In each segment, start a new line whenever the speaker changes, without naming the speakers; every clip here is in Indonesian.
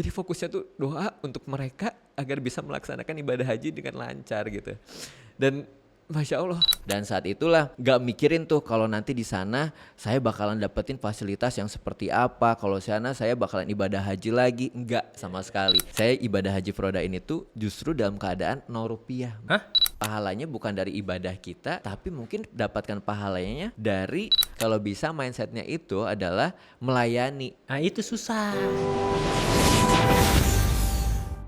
Jadi fokusnya tuh doa untuk mereka agar bisa melaksanakan ibadah haji dengan lancar gitu. Dan Masya Allah. Dan saat itulah gak mikirin tuh kalau nanti di sana saya bakalan dapetin fasilitas yang seperti apa. Kalau sana saya bakalan ibadah haji lagi. Enggak sama sekali. Saya ibadah haji Furoda ini tuh justru dalam keadaan 0 rupiah.
Hah?
Pahalanya bukan dari ibadah kita, tapi mungkin dapatkan pahalanya dari kalau bisa mindsetnya itu adalah melayani.
Nah itu susah.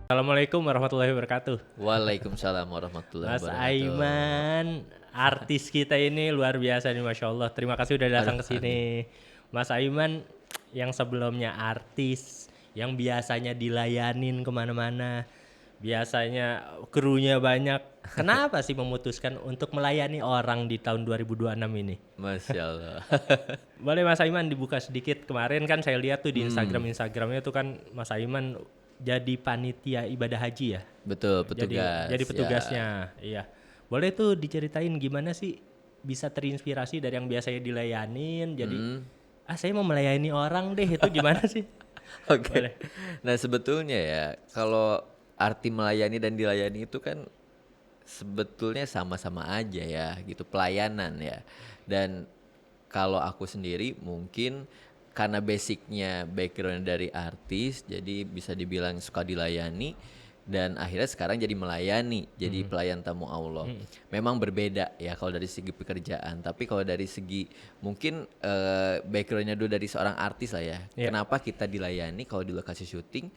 Assalamualaikum warahmatullahi wabarakatuh.
Waalaikumsalam warahmatullahi
Mas
wabarakatuh.
Aiman, artis kita ini luar biasa nih, Masya Allah. Terima kasih udah datang ke sini. Mas Aiman yang sebelumnya artis, yang biasanya dilayanin kemana-mana, biasanya krunya banyak. Kenapa sih memutuskan untuk melayani orang di tahun 2026 ini?
Masya Allah.
Boleh Mas Aiman dibuka sedikit. Kemarin kan saya lihat tuh di Instagramnya tuh kan Mas Aiman jadi panitia ibadah haji ya.
Betul, petugas.
Jadi
ya.
petugasnya. Iya. Boleh tuh diceritain gimana sih bisa terinspirasi dari yang biasanya dilayanin jadi saya mau melayani orang deh, itu gimana sih?
Oke.
Boleh.
Nah sebetulnya ya kalau arti melayani dan dilayani itu kan sebetulnya sama-sama aja ya gitu, pelayanan ya. Dan kalau aku sendiri mungkin karena basicnya background dari artis, jadi bisa dibilang suka dilayani dan akhirnya sekarang jadi melayani, jadi pelayan tamu Allah. Memang berbeda ya kalau dari segi pekerjaan, tapi kalau dari segi mungkin backgroundnya dulu dari seorang artis lah ya.
Iya.
Kenapa kita dilayani kalau di lokasi syuting?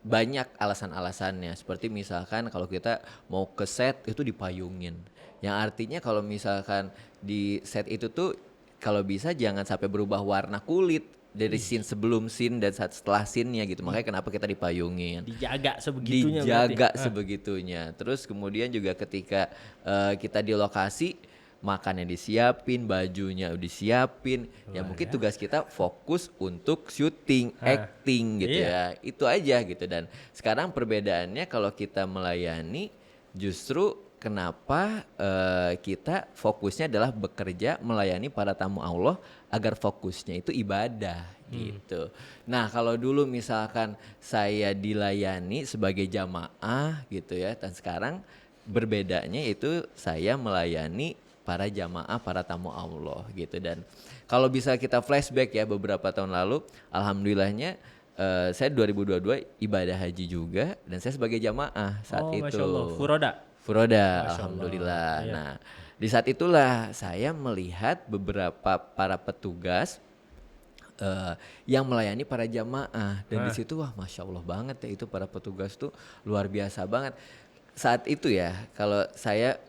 Banyak alasan-alasannya, seperti misalkan kalau kita mau ke set itu dipayungin, yang artinya kalau misalkan di set itu tuh kalau bisa jangan sampai berubah warna kulit dari scene sebelum scene dan saat setelah scene-nya gitu. Makanya kenapa kita dipayungin.
Dijaga sebegitunya
Dijaga
berarti.
sebegitunya. Terus kemudian juga ketika kita di lokasi, makannya disiapin, bajunya disiapin. Ya mungkin tugas kita fokus untuk syuting, acting gitu ya. Itu aja gitu. Dan sekarang perbedaannya kalau kita melayani justru kenapa kita fokusnya adalah bekerja melayani para tamu Allah agar fokusnya itu ibadah gitu. Nah kalau dulu misalkan saya dilayani sebagai jamaah gitu ya, dan sekarang berbedanya itu saya melayani para jamaah, para tamu Allah gitu. Dan kalau bisa kita flashback ya beberapa tahun lalu, alhamdulillahnya saya 2022 ibadah haji juga dan saya sebagai jamaah saat itu.
Masya Allah.
Furoda,
Masya
alhamdulillah.
Allah. Iya.
Nah, di saat itulah saya melihat beberapa para petugas yang melayani para jamaah dan di situ wah Masya Allah banget ya, itu para petugas tuh luar biasa banget. Saat itu ya, kalau saya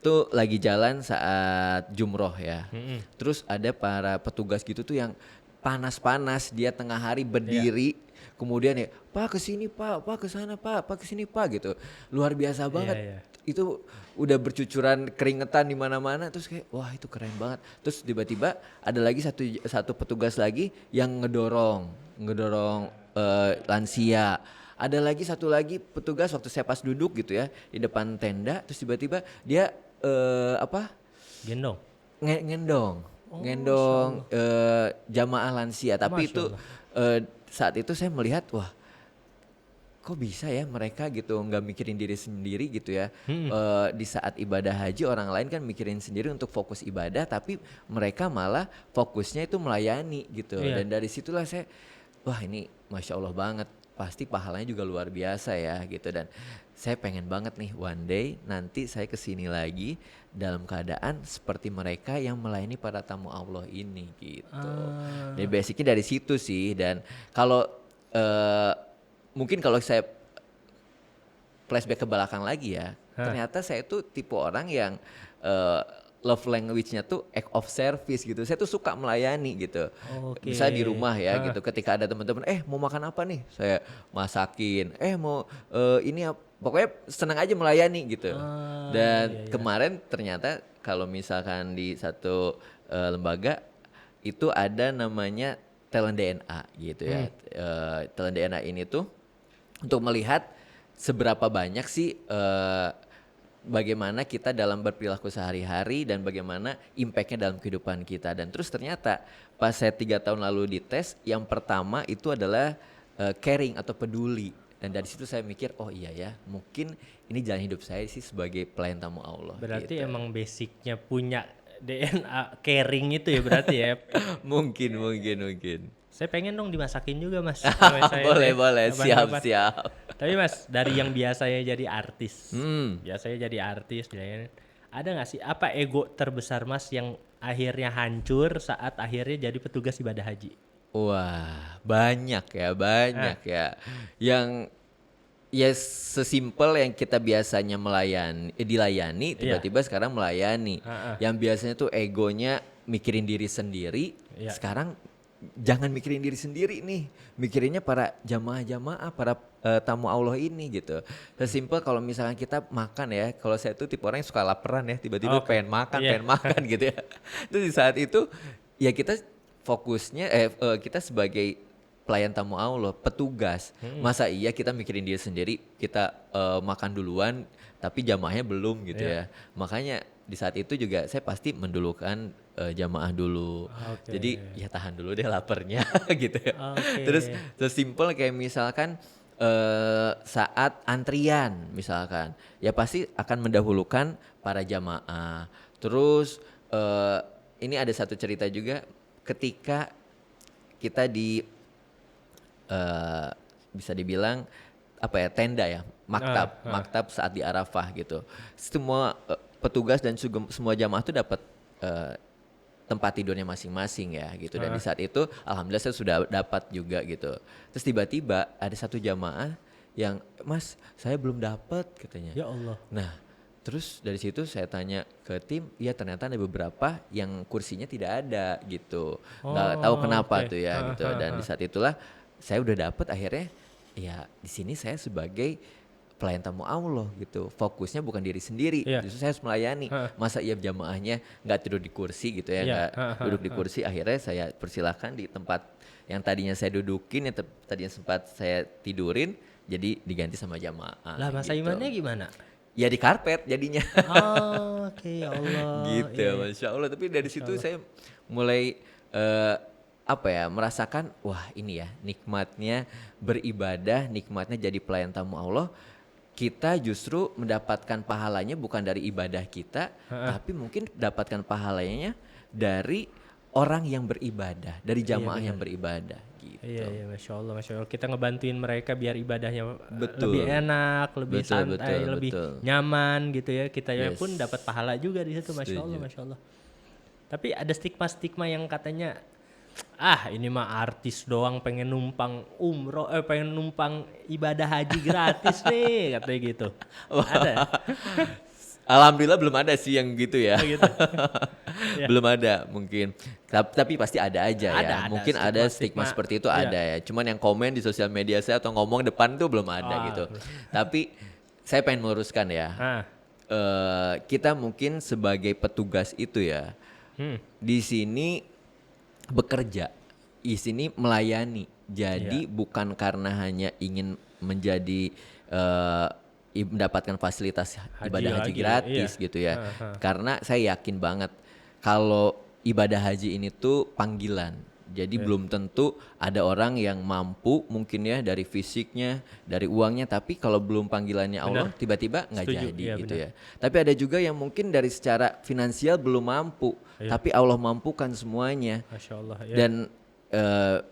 tuh lagi jalan saat jumroh ya, terus ada para petugas gitu tuh yang panas-panas, dia tengah hari berdiri. Kemudian ya, Pak kesini Pak kesana Pak kesini Pak gitu, luar biasa banget. Itu udah bercucuran keringetan di mana-mana, terus kayak wah itu keren banget. Terus tiba-tiba ada lagi satu petugas lagi yang ngedorong lansia. Ada lagi satu lagi petugas waktu saya pas duduk gitu ya di depan tenda, terus tiba-tiba dia
Gendong.
ngendong jamaah lansia. Tapi itu saat itu saya melihat wah kok bisa ya mereka gitu nggak mikirin diri sendiri gitu ya. Di saat ibadah haji orang lain kan mikirin sendiri untuk fokus ibadah, tapi mereka malah fokusnya itu melayani gitu. Dan dari situlah saya wah ini Masya Allah banget, pasti pahalanya juga luar biasa ya gitu. Dan saya pengen banget nih one day nanti saya kesini lagi dalam keadaan seperti mereka yang melayani para tamu Allah ini gitu. Jadi basicnya dari situ sih. Dan kalau mungkin kalau saya flashback ke belakang lagi ya, ternyata saya tuh tipe orang yang love language-nya tuh act of service gitu. Saya tuh suka melayani gitu. Bisa di rumah ya gitu. Ketika ada teman-teman, mau makan apa nih? Saya masakin. Mau ini pokoknya senang aja melayani gitu. Dan kemarin ternyata kalau misalkan di satu lembaga itu ada namanya talent DNA gitu ya. Talent DNA ini tuh untuk melihat seberapa banyak sih bagaimana kita dalam berperilaku sehari-hari dan bagaimana impactnya dalam kehidupan kita. Dan terus ternyata pas saya 3 tahun lalu dites, yang pertama itu adalah caring atau peduli. Dan dari situ saya mikir, oh iya ya, mungkin ini jalan hidup saya sih sebagai pelayan tamu Allah.
Berarti
gitu.
emang basicnya punya DNA caring itu ya berarti ya.
mungkin.
Saya pengen dong dimasakin juga Mas. Sama saya
boleh,
kapan-kapan.
siap.
Tapi Mas, dari yang biasanya jadi artis,
Hmm.
ada nggak sih apa ego terbesar Mas yang akhirnya hancur saat akhirnya jadi petugas ibadah haji?
Wah, banyak ya. Yang ya sesimpel yang kita biasanya dilayani, tiba-tiba sekarang melayani. Yang biasanya tuh egonya mikirin diri sendiri, sekarang jangan mikirin diri sendiri nih, mikirinnya para jamaah-jamaah, para tamu Allah ini gitu. Sesimpel kalau misalkan kita makan ya, kalau saya tuh tipe orang yang suka laparan ya, tiba-tiba pengen makan gitu ya. Terus di saat itu ya kita fokusnya kita sebagai pelayan tamu Allah, petugas. Masa iya kita mikirin diri sendiri, kita makan duluan tapi jamaahnya belum gitu ya. Makanya di saat itu juga saya pasti mendulukan jamaah dulu. Jadi ya tahan dulu deh laparnya gitu ya. Terus sesimpel kayak misalkan saat antrian misalkan, ya pasti akan mendahulukan para jamaah. Terus ini ada satu cerita juga ketika kita di bisa dibilang tenda ya, maktab saat di Arafah gitu. Semua petugas dan semua jamaah tuh dapat tempat tidurnya masing-masing ya gitu. Dan di saat itu alhamdulillah saya sudah dapat juga gitu. Terus tiba-tiba ada satu jamaah yang, "Mas, saya belum dapat," katanya.
Ya Allah.
Nah, terus dari situ saya tanya ke tim, ya ternyata ada beberapa yang kursinya tidak ada gitu. Nggak tahu kenapa tuh ya gitu. Dan di saat itulah saya udah dapet akhirnya, ya di sini saya sebagai pelayan tamu Allah gitu. Fokusnya bukan diri sendiri, justru saya harus melayani. Masa iya jamaahnya nggak tidur di kursi gitu ya, nggak duduk di kursi. Akhirnya saya persilahkan di tempat yang tadinya saya dudukin, yang tadinya sempat saya tidurin, jadi diganti sama jamaah.
Lah Mas
gitu.
Aimannya gimana?
Ya di karpet jadinya.
Oke, ya Allah.
Gitu ya, Masya Allah. Tapi dari situ saya mulai merasakan, wah ini ya nikmatnya beribadah, nikmatnya jadi pelayan tamu Allah. Kita justru mendapatkan pahalanya bukan dari ibadah kita, tapi mungkin dapatkan pahalanya dari orang yang beribadah, dari jamaah yang beribadah gitu.
Iya, Masya Allah. Kita ngebantuin mereka biar ibadahnya lebih enak, lebih santai, lebih nyaman gitu ya. Kita pun dapat pahala juga di situ, Masya Allah. Tapi ada stigma-stigma yang katanya, ini mah artis doang pengen numpang umroh, pengen numpang ibadah haji gratis nih, katanya gitu. Ada?
Alhamdulillah belum ada sih yang gitu ya.
Gitu.
Belum ada mungkin. Tapi pasti ada aja ya. Mungkin ada stigma seperti itu ada ya. Cuman yang komen di sosial media saya atau ngomong depan tuh belum ada gitu. Tapi saya pengen meluruskan ya. Kita mungkin sebagai petugas itu ya. Di sini bekerja, di sini melayani. Jadi bukan karena hanya ingin menjadi mendapatkan fasilitas ibadah haji gratis gitu ya. Karena saya yakin banget kalau ibadah haji ini tuh panggilan. Jadi belum tentu ada orang yang mampu mungkin ya dari fisiknya, dari uangnya, tapi kalau belum panggilannya Allah tiba-tiba nggak jadi gitu ya. Tapi ada juga yang mungkin dari secara finansial belum mampu, tapi Allah mampukan semuanya.
Masya Allah.
Dan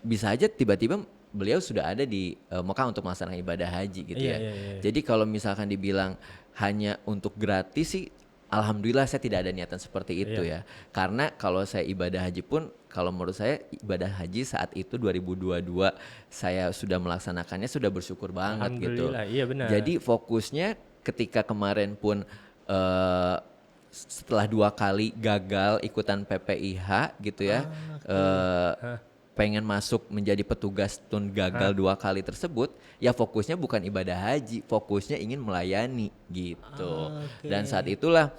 bisa aja tiba-tiba beliau sudah ada di Mekah untuk melaksanakan ibadah haji gitu ya. Jadi kalau misalkan dibilang hanya untuk gratis sih, alhamdulillah saya tidak ada niatan seperti itu ya. Karena kalau saya ibadah haji pun, kalau menurut saya ibadah haji saat itu 2022 saya sudah melaksanakannya, sudah bersyukur banget gitu.
Iya benar.
Jadi fokusnya ketika kemarin pun setelah 2 kali gagal ikutan PPIH gitu ya. Pengen masuk menjadi petugas tun gagal 2 kali tersebut, ya fokusnya bukan ibadah haji, fokusnya ingin melayani gitu. Dan saat itulah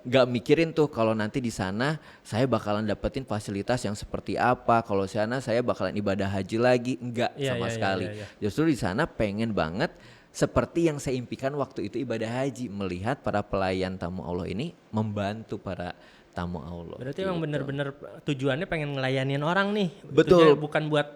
gak mikirin tuh kalau nanti di sana saya bakalan dapetin fasilitas yang seperti apa, kalau di sana saya bakalan ibadah haji lagi, enggak sama sekali. Justru di sana pengen banget seperti yang saya impikan waktu itu ibadah haji, melihat para pelayan tamu Allah ini membantu para tamu Allah.
Berarti
gitu.
emang bener-bener tujuannya pengen ngelayanin orang nih.
Betul.
Maksudnya bukan buat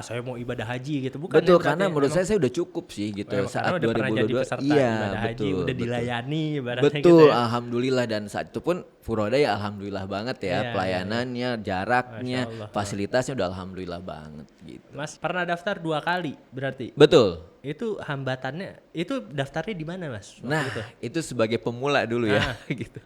saya mau ibadah haji gitu. Bukan
Betul,
ya,
karena
berarti
menurut
emang-
saya udah cukup sih gitu
karena
saat
udah pernah jadi
2022.
peserta
Iya,
ibadah haji,
betul,
udah
betul.
dilayani ibaratnya
Betul,
gitu ya.
alhamdulillah, dan saat itu pun Furoda ya alhamdulillah banget ya,
Iya,
pelayanannya, jaraknya,
Masya Allah.
fasilitasnya udah alhamdulillah banget gitu.
Mas pernah daftar 2 kali berarti.
Betul.
Itu hambatannya, itu daftarnya di mana Mas? Waktu
Nah,
itu?
itu sebagai pemula dulu ya gitu.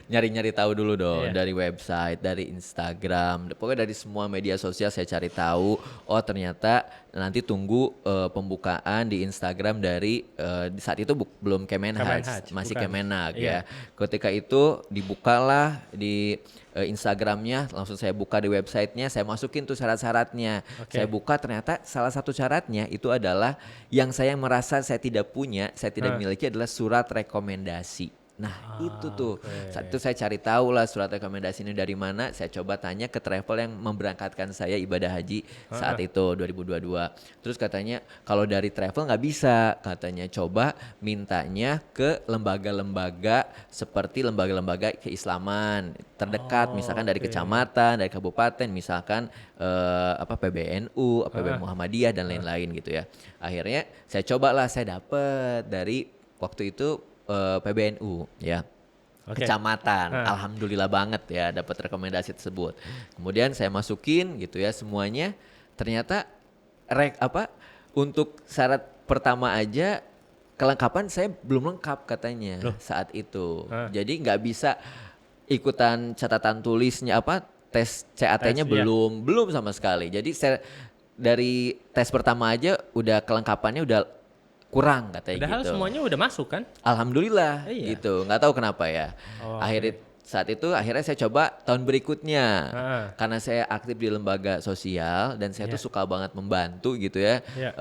Nyari-nyari tahu dulu dong,
Iya.
dari website, dari Instagram, pokoknya dari semua media sosial saya cari tahu. Oh, ternyata nanti tunggu pembukaan di Instagram dari di saat itu belum
Kemenhaj,
masih
bukan.
Kemenag
Iya.
ya. Ketika itu dibukalah di Instagramnya, langsung saya buka di websitenya, saya masukin tuh syarat-syaratnya.
Oke.
Saya buka, ternyata salah satu syaratnya itu adalah yang saya merasa saya tidak punya, saya tidak miliki adalah surat rekomendasi. Nah itu tuh, saat itu saya cari tahu lah surat rekomendasi ini dari mana. Saya coba tanya ke travel yang memberangkatkan saya ibadah haji saat itu 2022. Terus katanya kalau dari travel nggak bisa, katanya coba mintanya ke lembaga-lembaga seperti lembaga-lembaga keislaman terdekat, misalkan dari kecamatan, dari kabupaten, misalkan PBNU, PB Muhammadiyah dan lain-lain gitu ya. Akhirnya saya cobalah, saya dapat dari waktu itu PBNU ya.
Oke.
Kecamatan, alhamdulillah banget ya dapat rekomendasi tersebut. Kemudian saya masukin gitu ya semuanya, ternyata untuk syarat pertama aja kelengkapan saya belum lengkap katanya saat itu. Jadi nggak bisa ikutan catatan tulisnya tes CAT-nya
Tes, iya.
belum sama sekali. Jadi saya dari tes pertama aja udah kelengkapannya udah kurang katanya
Padahal
gitu.
semuanya udah masuk kan?
Alhamdulillah
Iya.
gitu, nggak tahu kenapa ya.
Oh,
Akhirnya saya coba tahun berikutnya,
Heeh.
karena saya aktif di lembaga sosial dan saya tuh suka banget membantu gitu ya,
Iya.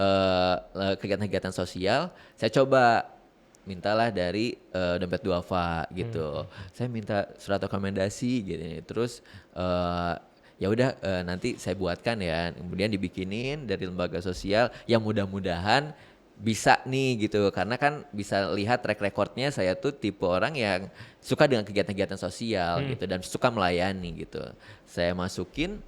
kegiatan-kegiatan sosial. Saya coba mintalah dari dompet duafa gitu. Saya minta surat rekomendasi gitu. Terus ya udah nanti saya buatkan ya, kemudian dibikinin dari lembaga sosial yang mudah-mudahan bisa nih gitu, karena kan bisa lihat track recordnya saya tuh tipe orang yang suka dengan kegiatan-kegiatan sosial gitu dan suka melayani gitu. Saya masukin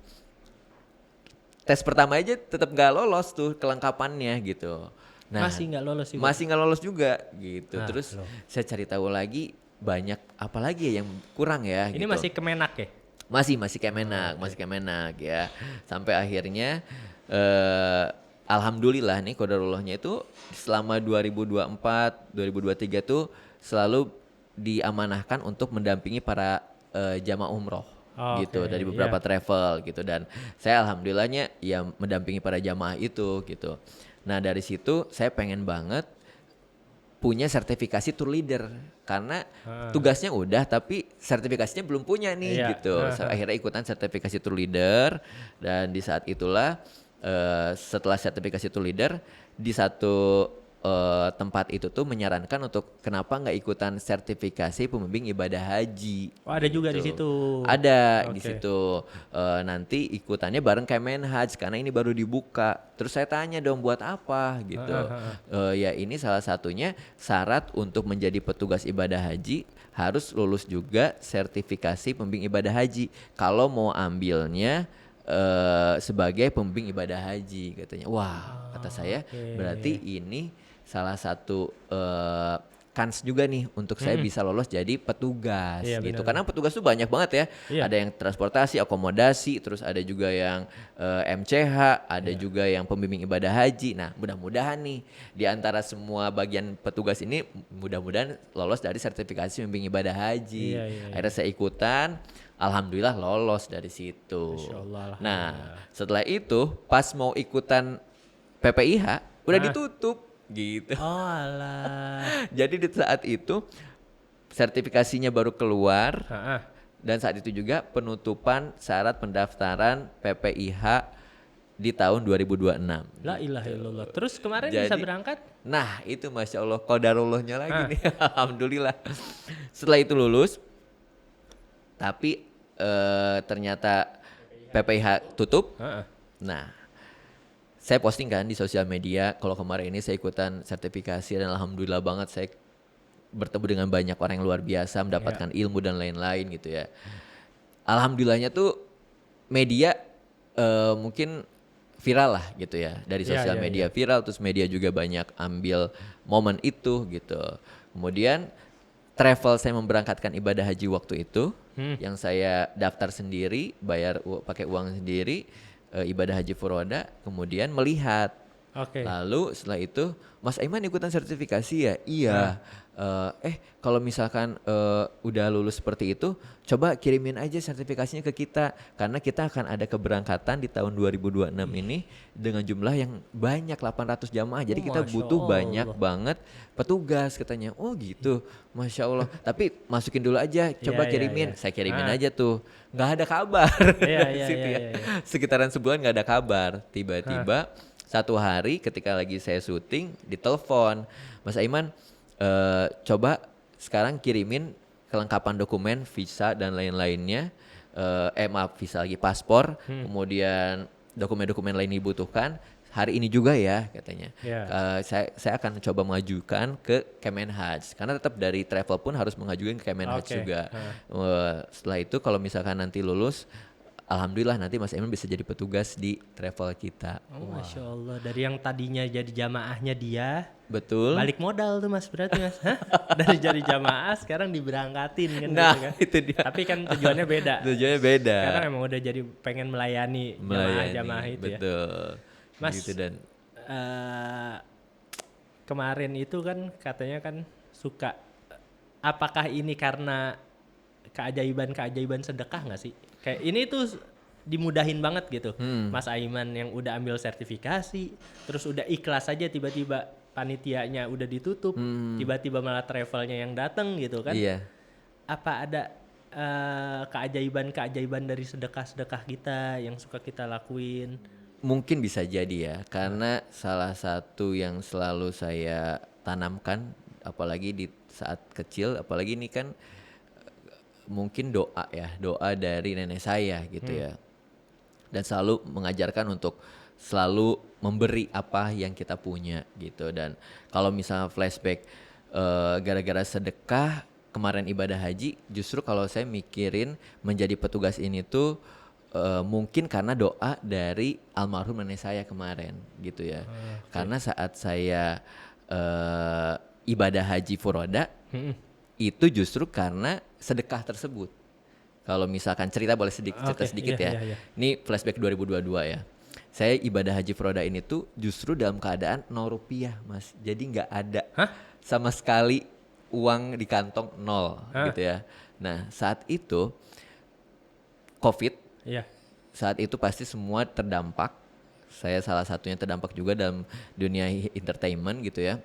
tes pertama aja tetap gak lolos tuh kelengkapannya gitu.
Masih nggak lolos juga?
Masih nggak lolos juga gitu.
Nah,
Terus
loh.
saya cari tahu lagi banyak apa lagi ya yang kurang ya.
Ini
gitu.
masih Kemenak ya?
Masih Kemenak ya. Sampai akhirnya alhamdulillah nih qadarullahnya itu selama 2024, 2023 tuh selalu diamanahkan untuk mendampingi para jamaah umroh gitu
Oke,
dari beberapa
iya.
travel gitu, dan saya alhamdulillahnya ya mendampingi para jamaah itu gitu. Nah dari situ saya pengen banget punya sertifikasi tour leader karena tugasnya udah tapi sertifikasinya belum punya nih
Iya.
gitu. Saya akhirnya ikutan sertifikasi tour leader, dan di saat itulah setelah sertifikasi tour leader di satu tempat itu tuh menyarankan untuk kenapa nggak ikutan sertifikasi pembimbing ibadah haji.
Oh ada juga di
gitu.
situ.
Ada di
Oke.
situ. Nanti ikutannya bareng Kemenhaj karena ini baru dibuka. Terus saya tanya dong buat apa gitu. Ya ini salah satunya syarat untuk menjadi petugas ibadah haji harus lulus juga sertifikasi pembimbing ibadah haji. Kalau mau ambilnya sebagai pembimbing ibadah haji katanya. Wah, kata saya berarti ini salah satu kans juga nih untuk saya bisa lolos jadi petugas
Iya,
gitu.
benar.
Karena petugas tuh banyak banget ya.
Iya.
Ada yang transportasi, akomodasi, terus ada juga yang MCH, ada juga yang pembimbing ibadah haji. Nah, mudah-mudahan nih di antara semua bagian petugas ini mudah-mudahan lolos dari sertifikasi pembimbing ibadah haji.
Iya, iya, iya.
Akhirnya saya ikutan, alhamdulillah lolos dari situ.
Masya Allah,
Nah, setelah itu pas mau ikutan PPIH udah ditutup gitu.
Oh alah.
Jadi di saat itu sertifikasinya baru keluar,
Heeh.
dan saat itu juga penutupan syarat pendaftaran PPIH di tahun 2026.
La ilaha illallah. Terus kemarin
Jadi-
bisa berangkat?
Nah itu Masya Allah qadarullahnya lagi nih. Alhamdulillah. Setelah itu lulus, tapi ternyata PPIH tutup.
Heeh.
Nah, saya posting kan di sosial media kalau kemarin ini saya ikutan sertifikasi dan alhamdulillah banget saya bertemu dengan banyak orang yang luar biasa, mendapatkan ilmu dan lain-lain gitu ya. alhamdulillahnya tuh media mungkin viral lah gitu ya, dari
Iya,
sosial
iya,
media viral, terus media juga banyak ambil momen itu gitu. Kemudian travel saya memberangkatkan ibadah haji waktu itu, yang saya daftar sendiri, bayar pakai uang sendiri, ibadah haji furoda, kemudian melihat.
Oke.
Lalu setelah itu, Mas Aiman ikutan sertifikasi ya? Iya. Kalau misalkan udah lulus seperti itu, coba kirimin aja sertifikasinya ke kita. Karena kita akan ada keberangkatan di tahun 2026 ini dengan jumlah yang banyak, 800 jamaah. Jadi kita
Masya
butuh banyak
Allah.
banget petugas katanya. Oh gitu, Masya Allah. Tapi masukin dulu aja, coba
Iya, iya, iya.
kirimin. Saya kirimin aja tuh. Nggak ada kabar.
Iya,
Dari
iya,
situ
iya,
ya.
iya, iya.
Sekitaran sebulan nggak ada kabar. Tiba-tiba satu hari ketika lagi saya syuting ditelepon, Mas Aiman coba sekarang kirimin kelengkapan dokumen, visa dan lain-lainnya. Maaf, visa lagi, paspor, kemudian dokumen-dokumen lain dibutuhkan. Hari ini juga ya katanya.
Iya.
Saya akan coba mengajukan ke Kemenhaj karena tetap dari travel pun harus mengajukan ke Kemenhaj
Oke.
juga. Setelah itu kalau misalkan nanti lulus, alhamdulillah nanti Mas Emin bisa jadi petugas di travel kita.
Oh, Masya Allah. Dari yang tadinya jadi jamaahnya dia,
Betul.
balik modal tuh Mas berarti Mas. Hah? Dari jadi jamaah sekarang diberangkatin kan
Nah,
gitu kan.
itu dia.
Tapi kan tujuannya beda.
Tujuannya beda.
Karena memang udah jadi pengen melayani jamaah-jamaah itu ya.
betul.
Mas,
Gitu dan
kemarin itu kan katanya kan suka, apakah ini karena keajaiban-keajaiban sedekah nggak sih? Kayak ini tuh dimudahin banget gitu. Mas Aiman yang udah ambil sertifikasi, terus udah ikhlas aja tiba-tiba panitianya udah ditutup, tiba-tiba malah travelnya yang datang gitu kan.
iya.
Apa ada keajaiban-keajaiban dari sedekah-sedekah kita yang suka kita lakuin?
Mungkin bisa jadi ya, karena salah satu yang selalu saya tanamkan, apalagi di saat kecil, apalagi ini kan mungkin doa ya, doa dari nenek saya gitu ya. Dan selalu mengajarkan untuk selalu memberi apa yang kita punya gitu. Dan kalau misalnya flashback gara-gara sedekah kemarin ibadah haji, justru kalau saya mikirin menjadi petugas ini tuh mungkin karena doa dari almarhum nenek saya kemarin gitu ya. Karena saat saya ibadah haji furoda itu justru karena sedekah tersebut. Kalau misalkan cerita boleh cerita sedikit
iya,
ya.
iya.
Ini flashback 2022 ya. Saya ibadah haji furoda ini tuh justru dalam keadaan 0 rupiah Mas. Jadi nggak ada sama sekali uang di kantong, 0 gitu ya. Nah saat itu COVID.
Iya.
Saat itu pasti semua terdampak. Saya salah satunya terdampak juga dalam dunia entertainment gitu ya.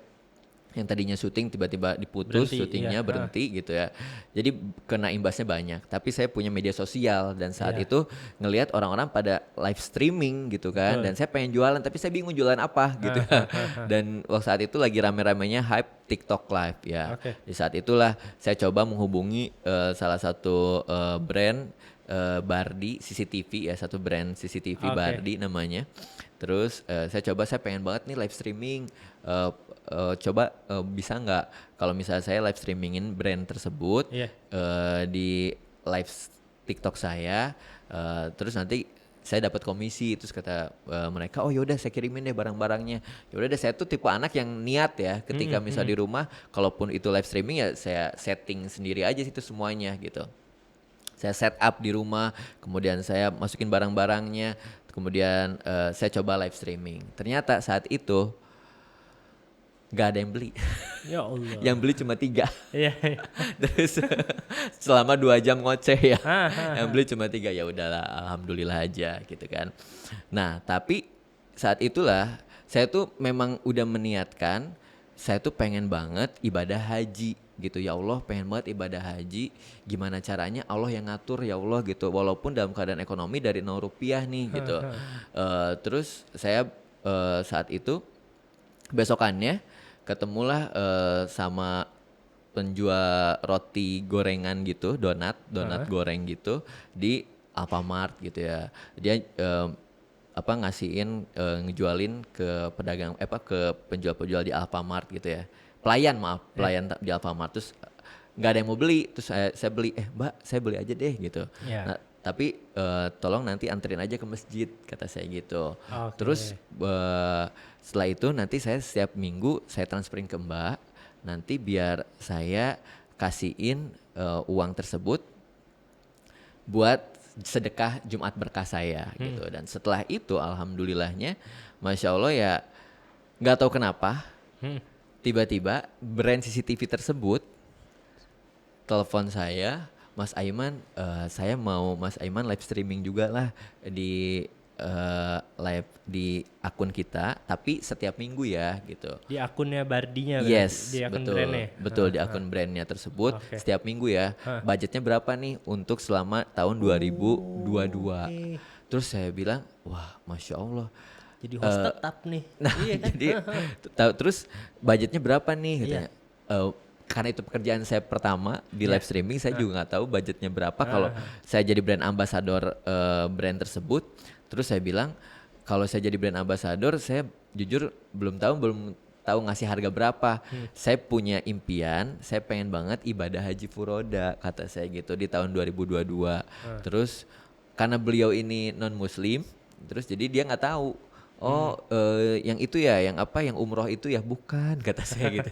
Yang tadinya syuting tiba-tiba diputus,
Berhenti,
syutingnya
iya.
berhenti gitu ya. Jadi kena imbasnya banyak. Tapi saya punya media sosial dan saat
Iya.
itu ngelihat orang-orang pada live streaming gitu kan.
Betul.
Dan saya pengen jualan tapi saya bingung jualan apa gitu. Dan waktu saat itu lagi rame-ramenya hype TikTok live ya.
Oke.
Di saat itulah saya coba menghubungi salah satu brand Bardi CCTV ya, satu brand CCTV
Oke.
Bardi namanya. Terus saya pengen banget nih live streaming. Coba bisa nggak kalau misalnya saya live streamingin brand tersebut
Iya.
di live TikTok saya, terus nanti saya dapat komisi. Terus kata mereka, oh yaudah saya kirimin deh barang-barangnya. Yaudah deh, saya tuh tipe anak yang niat ya, ketika misal di rumah, kalaupun itu live streaming ya saya setting sendiri aja situ semuanya gitu. Saya set up di rumah, kemudian saya masukin barang-barangnya, kemudian saya coba live streaming. Ternyata saat itu gak ada yang beli.
Ya Allah.
Yang beli cuma 3.
Iya.
Terus selama 2 jam ngoceh ya.
Ah.
Yang beli cuma 3, ya udahlah, alhamdulillah aja gitu kan. Nah tapi saat itulah saya tuh memang udah meniatkan, saya tuh pengen banget ibadah haji gitu. Ya Allah, pengen banget ibadah haji, gimana caranya Allah yang ngatur ya Allah gitu, walaupun dalam keadaan ekonomi dari 0 rupiah nih gitu. Terus saya saat itu besokannya ketemulah sama penjual roti gorengan gitu, donat goreng gitu di Alfamart gitu ya. Dia ngasihin ngejualin ke pedagang ke penjual-penjual di Alfamart gitu ya. Pelayan di Alfamart. Terus nggak ada yang mau beli, terus saya beli, Mbak saya beli aja deh gitu.
Yeah.
Nah tapi tolong nanti anterin aja ke masjid, kata saya gitu.
Oke.
Terus setelah itu nanti saya setiap minggu saya transferin ke Mbak, nanti biar saya kasihin uang tersebut buat sedekah Jumat berkah saya gitu. Dan setelah itu alhamdulillahnya Masya Allah ya, nggak tahu kenapa tiba-tiba brand CCTV tersebut telepon saya, Mas Aiman, saya mau Mas Aiman live streaming juga lah di live di akun kita, tapi setiap minggu ya gitu.
Di akunnya Bardinya
Yes,
di akun
betul,
brandnya.
betul di akun brandnya tersebut.
Oke.
Setiap minggu ya. Budgetnya berapa nih untuk selama tahun 2022? Terus saya bilang, wah, Masya Allah.
Jadi host tetap nih.
Nah,
Iya kan?
jadi terus budgetnya berapa nih? Katanya. Karena itu pekerjaan saya pertama di live streaming, saya juga nggak tahu budgetnya berapa. Kalau saya jadi brand ambassador brand tersebut, terus saya bilang kalau saya jadi brand ambassador, saya jujur belum tahu ngasih harga berapa. Saya punya impian, saya pengen banget ibadah haji furoda, kata saya gitu di tahun 2022. Terus karena beliau ini non muslim, terus jadi dia nggak tahu. Oh, yang itu ya, yang apa, yang umroh itu ya, bukan, kata saya gitu.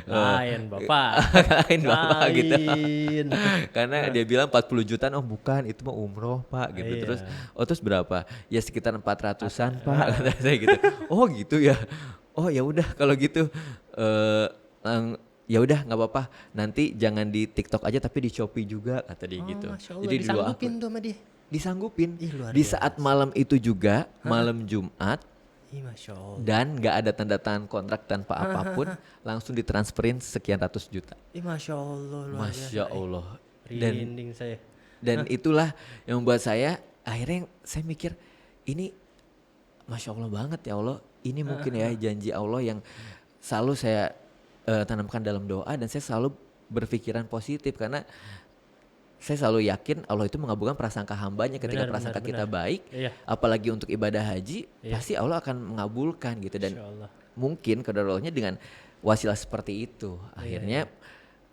Lain Bapak.
Lain Bapak gitu.
Lain.
Karena dia bilang 40 jutaan, oh bukan, itu mah umroh Pak gitu.
Iya.
Terus, oh terus berapa? Ya sekitar 400-an Pak, kata saya gitu. Oh gitu ya. Oh ya udah kalau gitu, ya udah nggak apa-apa. Nanti jangan di TikTok aja tapi di Shopee juga, kata dia gitu.
Masya Allah,
Jadi dua
disanggupin tuh sama dia.
disanggupin
Ih, luar
di
biasa.
saat malam itu juga, malam Jumat,
Ih, Masya Allah.
dan nggak ada tanda tangan kontrak tanpa apapun, langsung ditransferin sekian ratus juta.
Ih, Masya Allah. Luar
Masya
biasa.
Allah.
Merinding saya.
Dan itulah yang membuat saya akhirnya saya mikir, ini Masya Allah banget ya Allah. Ini mungkin ya janji Allah yang selalu saya tanamkan dalam doa, dan saya selalu berpikiran positif karena saya selalu yakin Allah itu mengabulkan prasangka hambanya ketika prasangka kita baik.
Iya.
Apalagi untuk ibadah haji, pasti Allah akan mengabulkan gitu. Dan
Masya Allah.
mungkin kedaulahnya dengan wasilah seperti itu. Akhirnya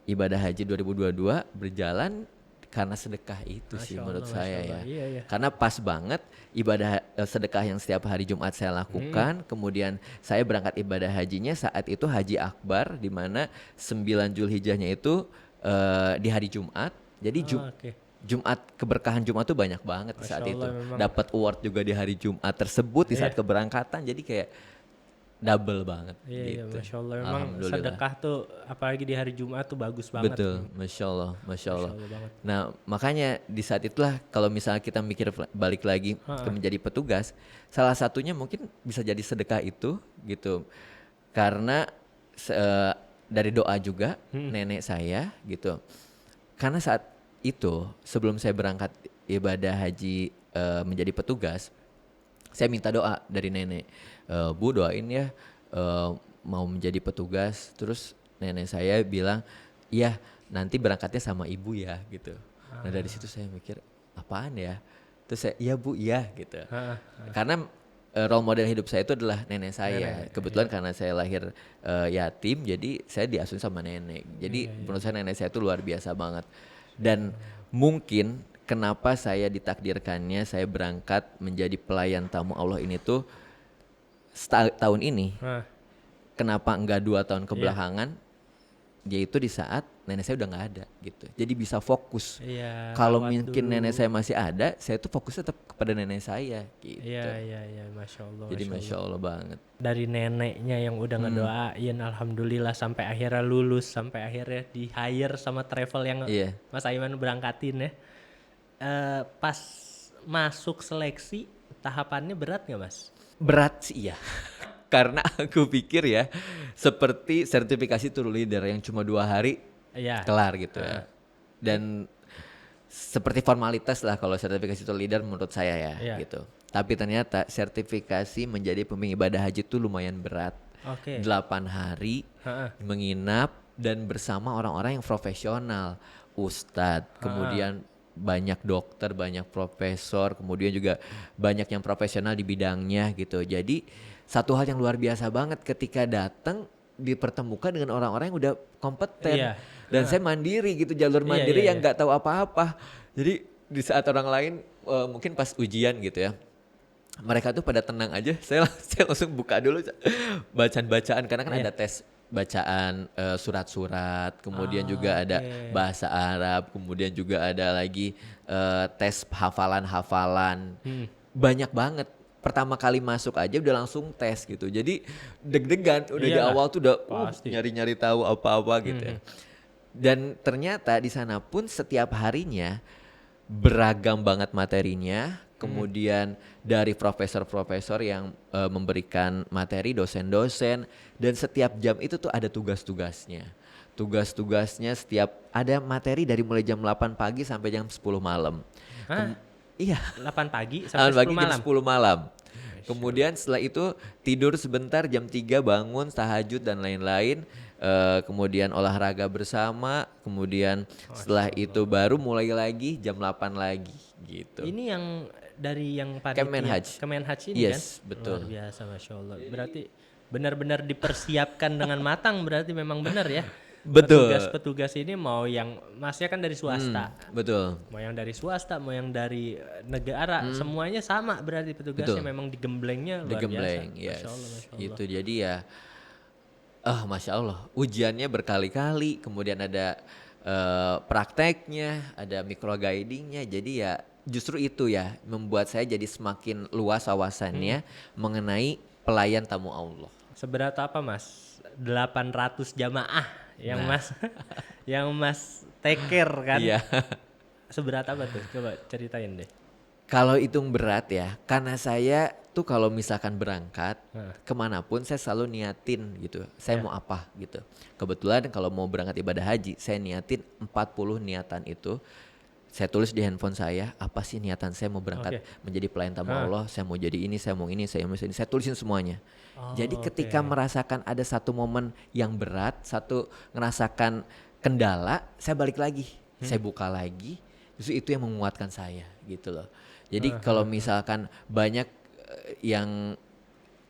ibadah haji 2022 berjalan karena sedekah itu sih
Masya
menurut
Allah,
saya
Masya
ya.
Allah. Iya, iya.
Karena pas banget ibadah sedekah yang setiap hari Jumat saya lakukan. Kemudian saya berangkat ibadah hajinya saat itu Haji Akbar, di mana 9 Zulhijjahnya itu di hari Jumat. Jadi
Oke.
Jumat, keberkahan Jumat tuh banyak banget di saat
Masya
itu.
Allah, memang.
Dapat award juga di hari Jumat tersebut di saat keberangkatan. Jadi kayak double banget
Iya, iya,
gitu.
Masya Allah. Memang
Alhamdulillah.
sedekah tuh apalagi di hari Jumat tuh bagus banget.
Betul, Masya Allah, Masya Allah.
Masya Allah banget.
Nah makanya di saat itulah kalau misalnya kita mikir balik lagi ke menjadi petugas, salah satunya mungkin bisa jadi sedekah itu gitu. Karena dari doa juga nenek saya gitu. Karena saat itu sebelum saya berangkat ibadah haji menjadi petugas, saya minta doa dari nenek, Bu doain ya mau menjadi petugas. Terus nenek saya bilang, iya nanti berangkatnya sama ibu ya gitu. Nah dari situ saya mikir, apaan ya? Terus saya, iya Bu, iya gitu. Karena role model hidup saya itu adalah nenek saya. Kebetulan karena saya lahir yatim, jadi saya diasuh sama nenek. Jadi menurut saya nenek saya itu luar biasa banget. Dan mungkin kenapa saya ditakdirkannya saya berangkat menjadi pelayan tamu Allah ini tuh tahun ini. Kenapa enggak 2 tahun kebelakangan? Yaitu di saat nenek saya udah nggak ada gitu. Jadi bisa fokus.
Iya.
Kalau
rawat
mungkin
dulu.
nenek saya masih ada, saya tuh fokusnya tetap kepada nenek saya gitu.
Iya, iya, iya. Masya Allah.
Jadi
Masya Allah.
Masya Allah banget.
Dari neneknya yang udah ngedoain, alhamdulillah sampai akhirnya lulus, sampai akhirnya di hire sama travel yang
Iya.
Mas Aiman berangkatin ya. Pas masuk seleksi tahapannya berat nggak Mas?
Berat sih iya. Karena aku pikir ya seperti sertifikasi tour leader yang cuma 2 hari
Iya.
kelar gitu ya. Dan seperti formalitas lah kalau sertifikasi tour leader menurut saya ya
Iya.
gitu. Tapi ternyata sertifikasi menjadi pembimbing ibadah haji itu lumayan berat.
Oke.
8 hari menginap dan bersama orang-orang yang profesional, ustadz, kemudian banyak dokter, banyak profesor, kemudian juga banyak yang profesional di bidangnya gitu. Jadi satu hal yang luar biasa banget ketika datang dipertemukan dengan orang-orang yang udah kompeten.
Iya.
Dan saya mandiri gitu, jalur mandiri yang nggak tahu apa-apa. Jadi di saat orang lain mungkin pas ujian gitu ya, mereka tuh pada tenang aja, saya langsung buka dulu bacaan-bacaan karena kan
Iya.
ada tes bacaan surat-surat, kemudian juga
Ah,
ada
oke.
bahasa Arab, kemudian juga ada lagi tes hafalan-hafalan. Banyak banget. Pertama kali masuk aja udah langsung tes gitu. Jadi deg-degan udah di
Iyalah,
awal tuh udah
pasti.
nyari-nyari tahu apa-apa gitu ya. Dan ternyata di sana pun setiap harinya beragam banget materinya, kemudian dari profesor-profesor yang memberikan materi, dosen-dosen, dan setiap jam itu tuh ada tugas-tugasnya. Tugas-tugasnya setiap ada materi dari mulai jam 8 pagi sampai jam 10 malam.
Hah?
Iya,
8 pagi sampai 10
pagi jam
malam.
10 malam. Kemudian setelah itu tidur sebentar jam 3 bangun tahajud dan lain-lain. Kemudian olahraga bersama, kemudian setelah itu baru mulai lagi jam 8 lagi gitu.
Ini yang dari yang panitia
Kemenhaj
ini kan?
Yes, betul.
Luar biasa, Masya Allah. Berarti benar-benar dipersiapkan dengan matang, berarti memang benar ya.
Betul.
Petugas-petugas ini mau yang masnya kan dari swasta,
Betul.
mau yang dari swasta, mau yang dari negara, semuanya sama berarti petugasnya
Betul.
memang digemblengnya luar
Digembleng,
biasa.
yes.
Masya Allah, Masya Allah.
Itu jadi ya, Masya Allah, ujiannya berkali-kali, kemudian ada prakteknya, ada micro guidingnya, jadi ya justru itu ya membuat saya jadi semakin luas wawasannya mengenai pelayan tamu Allah.
Seberat apa Mas? 800 jamaah yang
Nah.
Mas yang Mas take care kan?
Iya.
Seberat apa tuh? Coba ceritain deh.
Kalau hitung berat ya, karena saya tuh kalau misalkan berangkat kemanapun saya selalu niatin gitu, saya mau apa gitu. Kebetulan kalau mau berangkat ibadah haji, saya niatin 40 niatan itu. Saya tulis di handphone saya, apa sih niatan saya mau berangkat menjadi pelayan tamu Allah, saya mau jadi ini, saya mau ini, saya mau ini, saya tulisin semuanya. Jadi ketika merasakan ada satu momen yang berat, satu ngerasakan kendala, saya balik lagi, saya buka lagi, justru itu yang menguatkan saya gitu loh. Jadi kalau misalkan banyak yang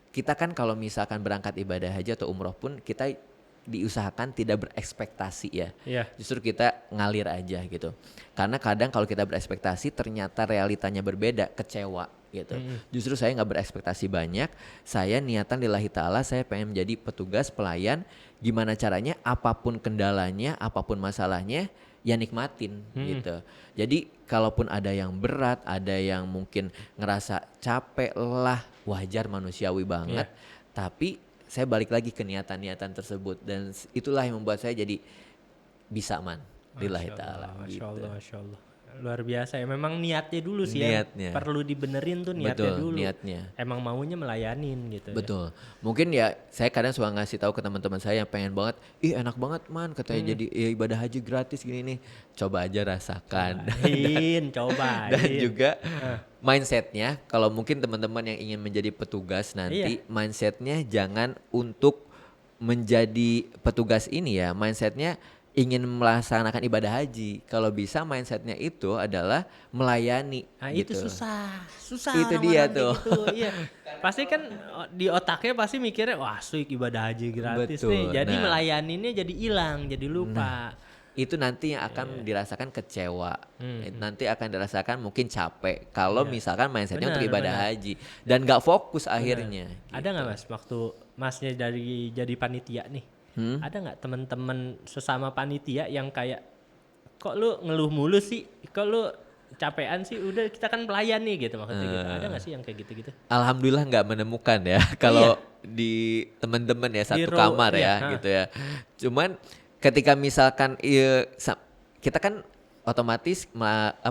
kita kan kalau misalkan berangkat ibadah haji atau umroh pun kita diusahakan tidak berekspektasi ya.
Iya.
Justru kita ngalir aja gitu. Karena kadang kalau kita berekspektasi ternyata realitanya berbeda, kecewa gitu. Justru saya nggak berekspektasi banyak. Saya niatan lillahi ta'ala, saya pengen menjadi petugas pelayan. Gimana caranya, apapun kendalanya, apapun masalahnya, ya nikmatin gitu. Jadi kalaupun ada yang berat, ada yang mungkin ngerasa capek, lelah, wajar, manusiawi banget. Tapi saya balik lagi ke niatan-niatan tersebut dan itulah yang membuat saya jadi bisa lillahi ta'ala
Masya
gitu.
Allah, Masya Allah. Luar biasa ya. Memang niatnya dulu sih ya.
Niatnya.
Perlu dibenerin tuh niatnya
Betul,
dulu.
niatnya.
Emang maunya melayanin gitu.
Betul. Mungkin ya saya kadang suka ngasih tahu ke teman-teman saya yang pengen banget, ih enak banget man katanya jadi ibadah haji gratis gini nih. Coba aja rasakan.
Cobain.
Dan juga mindsetnya, kalau mungkin teman-teman yang ingin menjadi petugas nanti, mindsetnya jangan untuk menjadi petugas ini ya, mindsetnya ingin melaksanakan ibadah haji. Kalau bisa mindsetnya itu adalah melayani.
Nah
gitu.
itu susah
Itu
orang-orang
dia
kayak
tuh.
gitu. Iya. Pasti kan di otaknya pasti mikirnya wah suik ibadah haji gratis
Betul.
nih. Jadi
Nah.
melayaninnya jadi hilang, jadi lupa.
Itu nanti yang akan dirasakan kecewa, nanti akan dirasakan mungkin capek kalau misalkan mindsetnya untuk ibadah haji dan gak fokus akhirnya.
Ada nggak Mas waktu Masnya dari jadi panitia nih? Ada nggak teman-teman sesama panitia yang kayak kok lu ngeluh mulu sih? Kok lu capean sih? Udah kita kan pelayan nih gitu maksudnya gitu. Ada nggak sih yang kayak gitu-gitu?
Alhamdulillah nggak menemukan ya kalau di teman-teman ya satu kamar ya gitu ya. Cuman ketika misalkan kita kan otomatis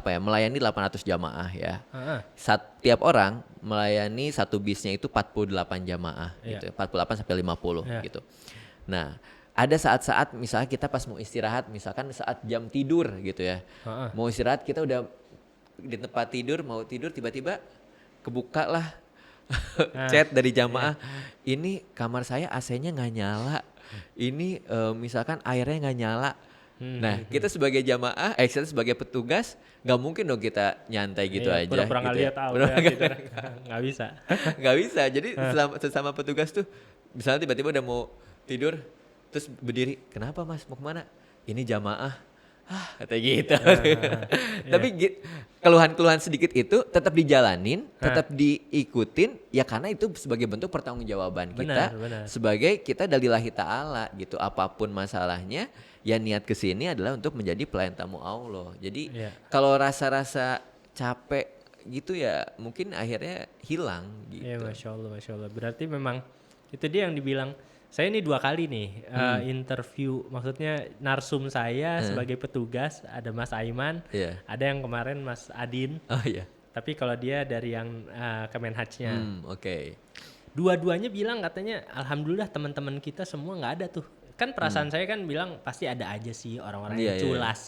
melayani 800 jamaah ya. Setiap orang melayani satu bisnya itu 48 jamaah gitu. 48 sampai 50 gitu. Nah, ada saat-saat misalnya kita pas mau istirahat, misalkan saat jam tidur gitu ya. Mau istirahat kita udah di tempat tidur, mau tidur tiba-tiba kebuka lah chat dari jamaah. Ini kamar saya AC-nya nggak nyala. Ini misalkan airnya nggak nyala. Nah, kita sebagai jamaah, kita sebagai petugas nggak mungkin dong kita nyantai gitu aja.
Pura-pura nggak
gitu
lihat nggak bisa.
Nggak bisa. Jadi sesama petugas tuh, misalnya tiba-tiba udah mau tidur, terus berdiri, kenapa mas mau kemana? Ini jamaah. kata gitu.
Iya.
Tapi keluhan-keluhan sedikit itu tetap dijalanin, tetap diikutin ya karena itu sebagai bentuk pertanggungjawaban kita
Benar.
sebagai kita dari lillahi ta'ala gitu. Apapun masalahnya ya niat kesini adalah untuk menjadi pelayan tamu Allah. Jadi
Iya.
kalau rasa-rasa capek gitu ya mungkin akhirnya hilang gitu.
Iya, Masya Allah. Berarti memang itu dia yang dibilang. Saya ini 2 kali nih interview, maksudnya narsum saya sebagai petugas, ada Mas Aiman,
Iya.
ada yang kemarin Mas Adin,
Oh iya.
tapi kalau dia dari yang Kemenhajnya.
Oke.
Dua-duanya bilang katanya, alhamdulillah teman-teman kita semua nggak ada tuh. Kan perasaan saya kan bilang pasti ada aja sih orang-orang
Iya,
yang
iya.
culas,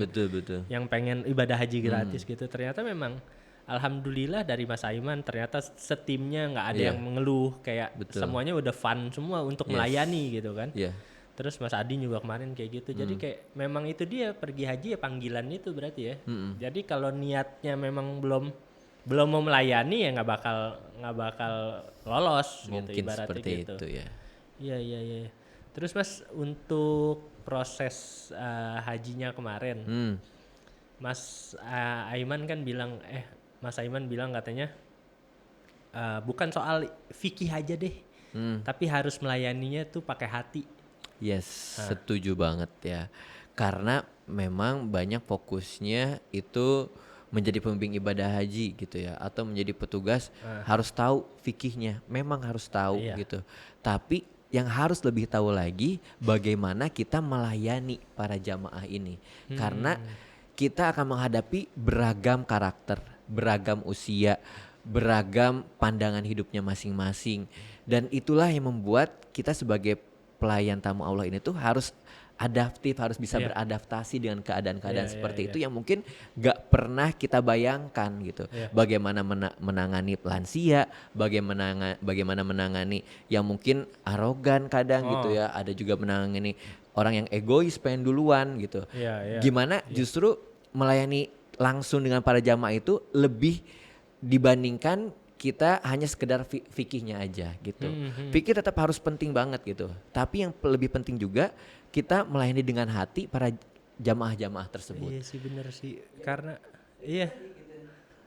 Betul.
yang pengen ibadah haji gratis gitu. Ternyata memang alhamdulillah dari Mas Aiman ternyata setimnya nggak ada
Iya.
yang mengeluh, kayak
Betul.
semuanya udah fun semua untuk
Yes.
melayani gitu kan.
Iya.
Terus Mas Adin juga kemarin kayak gitu. Jadi kayak memang itu dia pergi haji ya panggilan itu berarti ya. Jadi kalau niatnya memang belum mau melayani ya nggak bakal lolos gitu
Mungkin
ibaratnya
seperti
gitu.
itu ya.
Iya. Terus Mas untuk proses hajinya kemarin, Mas Aiman kan bilang Mas Aiman bilang katanya bukan soal fikih aja deh, tapi harus melayaninya tuh pakai hati.
Yes, setuju banget ya. Karena memang banyak fokusnya itu menjadi pembimbing ibadah haji gitu ya, atau menjadi petugas harus tahu fikihnya, memang harus tahu
Iya.
gitu. Tapi yang harus lebih tahu lagi bagaimana kita melayani para jamaah ini. Karena kita akan menghadapi beragam karakter, beragam usia, beragam pandangan hidupnya masing-masing. Dan itulah yang membuat kita sebagai pelayan tamu Allah ini tuh harus adaptif, harus bisa beradaptasi dengan keadaan-keadaan seperti itu yang mungkin gak pernah kita bayangkan gitu. Bagaimana menangani lansia, bagaimana menangani yang mungkin arogan kadang gitu ya. Ada juga menangani orang yang egois pengen duluan gitu. Gimana justru melayani langsung dengan para jamaah itu lebih dibandingkan kita hanya sekedar fikihnya aja gitu. Fikih tetap harus penting banget gitu. Tapi yang lebih penting juga kita melayani dengan hati para jamaah-jamaah tersebut.
Iya sih bener sih. Karena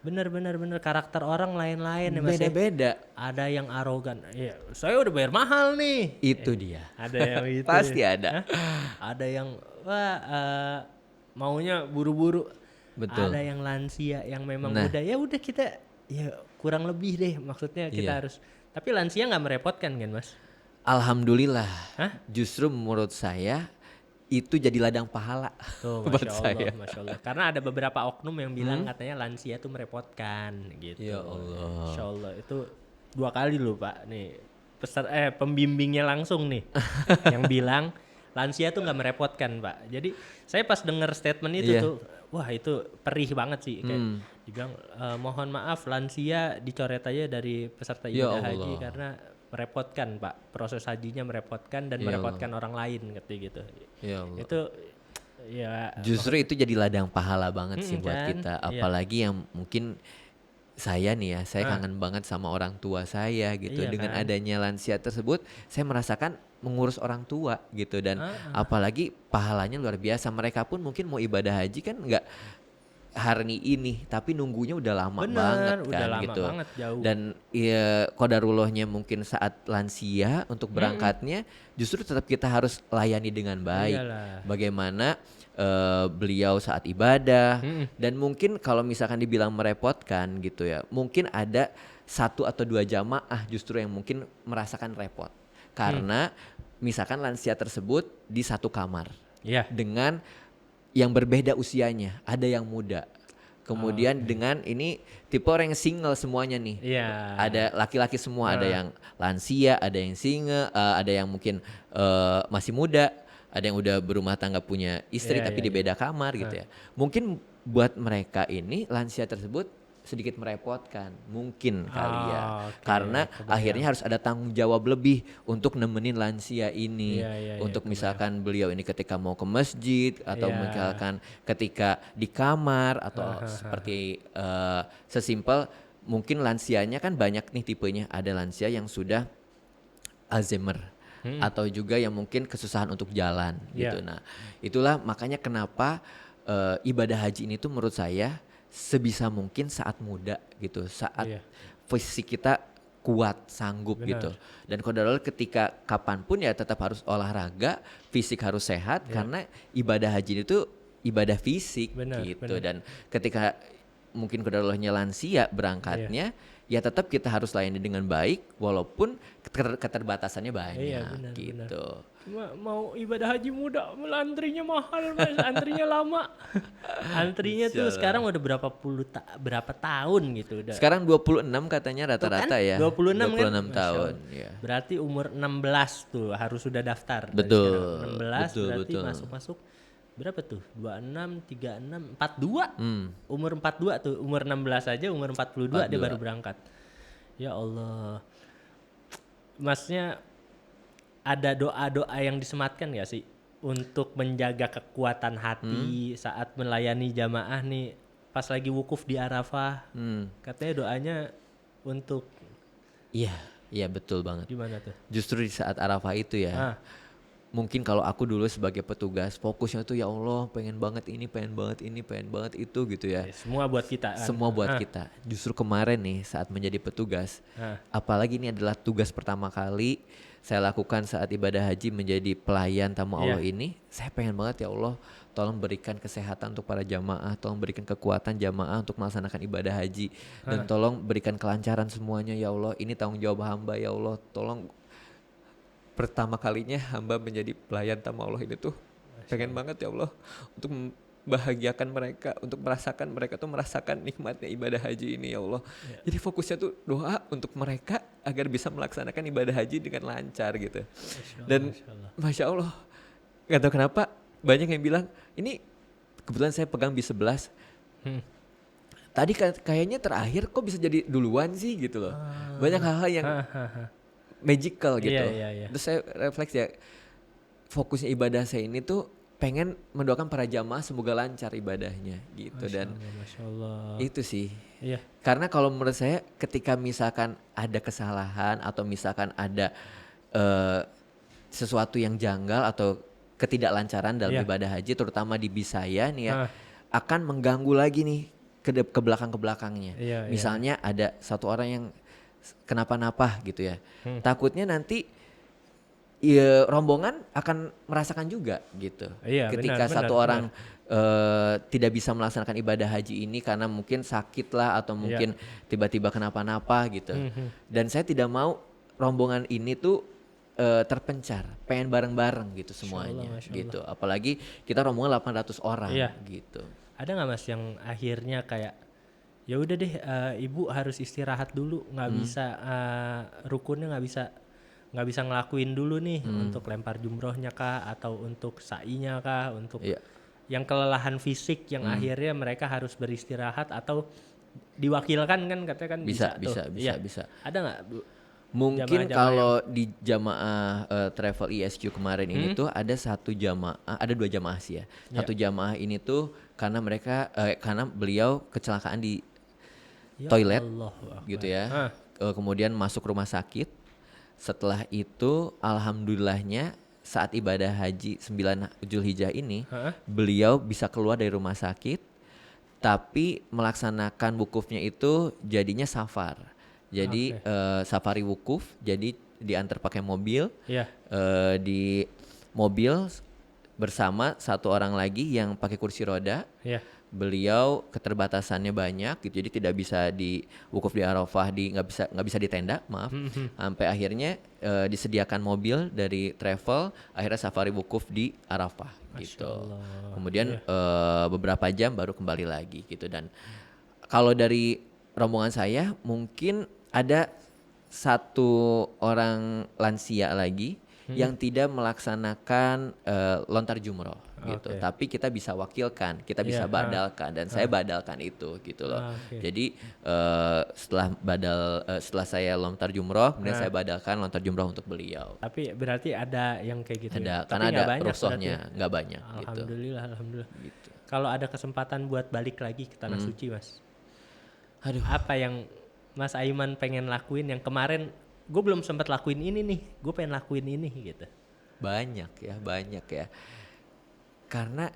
bener karakter orang lain-lain ya Mas.
Beda-beda.
Ada yang arogan. Iya, saya udah bayar mahal nih.
Itu dia.
Ada yang itu.
Pasti ada.
Ada yang maunya buru-buru.
Betul.
Ada yang lansia yang memang muda. Ya udah kita ya kurang lebih deh maksudnya kita harus. Tapi lansia nggak merepotkan kan Mas?
Alhamdulillah. Justru menurut saya itu jadi ladang pahala.
Tuh, Masya Allah. Karena ada beberapa oknum yang bilang katanya lansia tuh merepotkan gitu.
Ya Allah.
Masya Allah itu 2 kali loh Pak nih. Pembimbingnya langsung nih yang bilang lansia tuh nggak merepotkan Pak. Jadi saya pas denger statement itu tuh, wah itu perih banget sih. Kayak dibilang mohon maaf lansia dicoret aja dari peserta ibadah haji karena merepotkan Pak, proses hajinya merepotkan dan merepotkan orang lain gitu.
Ya Allah.
Itu ya
justru itu jadi ladang pahala banget sih buat
kan?
kita. Apalagi yang mungkin saya nih ya, saya kangen banget sama orang tua saya gitu.
Iya
Dengan
kan?
adanya lansia tersebut, saya merasakan mengurus orang tua gitu. Dan apalagi pahalanya luar biasa. Mereka pun mungkin mau ibadah haji kan nggak hari ini, tapi nunggunya udah lama banget kan
udah lama
gitu.
banget, jauh.
Dan ya qadarullohnya mungkin saat lansia untuk berangkatnya justru tetap kita harus layani dengan baik.
Iyalah.
Bagaimana beliau saat ibadah dan mungkin kalau misalkan dibilang merepotkan gitu ya, mungkin ada 1 atau 2 jamaah justru yang mungkin merasakan repot karena misalkan lansia tersebut di satu kamar dengan yang berbeda usianya, ada yang muda. Kemudian dengan ini tipe orang yang single semuanya nih. Ada laki-laki semua, ada yang lansia, ada yang single, ada yang mungkin masih muda, ada yang udah berumah tangga punya istri tapi di beda kamar gitu ya. Mungkin buat mereka ini lansia tersebut sedikit merepotkan, mungkin kali ya. Karena akhirnya harus ada tanggung jawab lebih untuk nemenin lansia ini. Untuk misalkan beliau ini ketika mau ke masjid atau misalkan ketika di kamar atau seperti sesimpel mungkin lansianya kan banyak nih tipenya. Ada lansia yang sudah Alzheimer, atau juga yang mungkin kesusahan untuk jalan gitu. Nah, itulah makanya kenapa ibadah haji ini tuh menurut saya sebisa mungkin saat muda gitu, saat fisik kita kuat, sanggup gitu. Dan kodarul ketika kapanpun ya tetap harus olahraga, fisik harus sehat karena ibadah haji itu ibadah fisik gitu. Dan ketika mungkin kodarulnya lansia berangkatnya, ya tetap kita harus layani dengan baik walaupun keterbatasannya banyak gitu.
Cuma mau ibadah haji muda, antrinya mahal Mas, antrinya lama. Antrinya tuh sekarang udah berapa tahun gitu udah.
Sekarang 26 katanya rata-rata
kan?
ya.
26
tahun ya.
Berarti umur 16 tuh harus sudah daftar.
Betul.
16 berarti masuk berapa tuh? 26, 36, 42. Umur 42 tuh, umur 16 aja umur 42 dia baru berangkat. Ya Allah. Masnya ada doa-doa yang disematkan gak sih untuk menjaga kekuatan hati saat melayani jamaah nih pas lagi wukuf di Arafah? Katanya doanya untuk
Iya betul banget.
gimana tuh?
Justru di saat Arafah itu ya. Mungkin kalau aku dulu sebagai petugas fokusnya tuh ya Allah pengen banget ini, pengen banget itu gitu ya.
Semua buat kita.
Semua buat kita. Justru kemarin nih saat menjadi petugas, apalagi ini adalah tugas pertama kali saya lakukan saat ibadah haji menjadi pelayan tamu Allah ini, saya pengen banget ya Allah, tolong berikan kesehatan untuk para jamaah, tolong berikan kekuatan jamaah untuk melaksanakan ibadah haji, dan tolong berikan kelancaran semuanya ya Allah. Ini tanggung jawab hamba ya Allah, tolong. Pertama kalinya hamba menjadi pelayan tamu Allah ini tuh pengen banget ya Allah untuk membahagiakan mereka, untuk merasakan nikmatnya ibadah haji ini ya Allah. Jadi fokusnya tuh doa untuk mereka agar bisa melaksanakan ibadah haji dengan lancar gitu. Dan Masya Allah gak tahu kenapa banyak yang bilang ini kebetulan saya pegang bis 11. Tadi kayaknya terakhir kok bisa jadi duluan sih gitu loh. Banyak hal-hal yang magical gitu. Terus saya refleks ya, fokusnya ibadah saya ini tuh pengen mendoakan para jamaah semoga lancar ibadahnya gitu. Masya Allah. Itu sih. Karena kalau menurut saya ketika misalkan ada kesalahan atau misalkan ada sesuatu yang janggal atau ketidaklancaran dalam ibadah haji terutama di bis saya nih ya, akan mengganggu lagi nih ke belakangnya. Misalnya ada satu orang yang kenapa-napa gitu ya. Takutnya nanti rombongan akan merasakan juga gitu. Ketika satu orang tidak bisa melaksanakan ibadah haji ini karena mungkin sakit lah atau mungkin tiba-tiba kenapa-napa gitu. Dan saya tidak mau rombongan ini tuh terpencar, pengen bareng-bareng gitu semuanya. Masya Allah. Gitu. Apalagi kita rombongan 800 orang gitu.
Ada nggak Mas yang akhirnya kayak ya udah deh ibu harus istirahat dulu, nggak bisa rukunnya nggak bisa ngelakuin dulu nih untuk lempar jumrohnya kah atau untuk sa'inya kah, untuk yang kelelahan fisik yang akhirnya mereka harus beristirahat atau diwakilkan kan katanya kan bisa. Ada nggak
mungkin kalau di jamaah travel ISQ kemarin ini tuh ada dua jamaah sih ya. Satu jamaah ini tuh karena beliau kecelakaan di toilet gitu ya. Kemudian masuk rumah sakit. Setelah itu alhamdulillahnya saat ibadah haji 9 Zulhijjah ini beliau bisa keluar dari rumah sakit, tapi melaksanakan wukufnya itu jadinya safar. Jadi safari wukuf, jadi diantar pakai mobil, di mobil bersama satu orang lagi yang pakai kursi roda. Beliau keterbatasannya banyak gitu, jadi tidak bisa di wukuf di Arafah, nggak bisa di tenda, maaf. Sampai akhirnya disediakan mobil dari travel, akhirnya safari wukuf di Arafah gitu. Kemudian beberapa jam baru kembali lagi gitu. Dan kalau dari rombongan saya mungkin ada satu orang lansia lagi yang tidak melaksanakan lontar jumroh gitu, tapi kita bisa wakilkan, kita bisa badalkan, dan saya badalkan itu gitu loh. Jadi setelah saya lontar jumroh, kemudian saya badalkan lontar jumroh untuk beliau.
Tapi berarti ada yang kayak gitu.
Ada, karena ada rukhsahnya, nggak banyak.
Alhamdulillah. Gitu. Kalau ada kesempatan buat balik lagi ke tanah suci, Mas, apa yang Mas Aiman pengen lakuin yang kemarin gue belum sempat lakuin ini nih, gue pengen lakuin ini gitu.
Banyak ya. Karena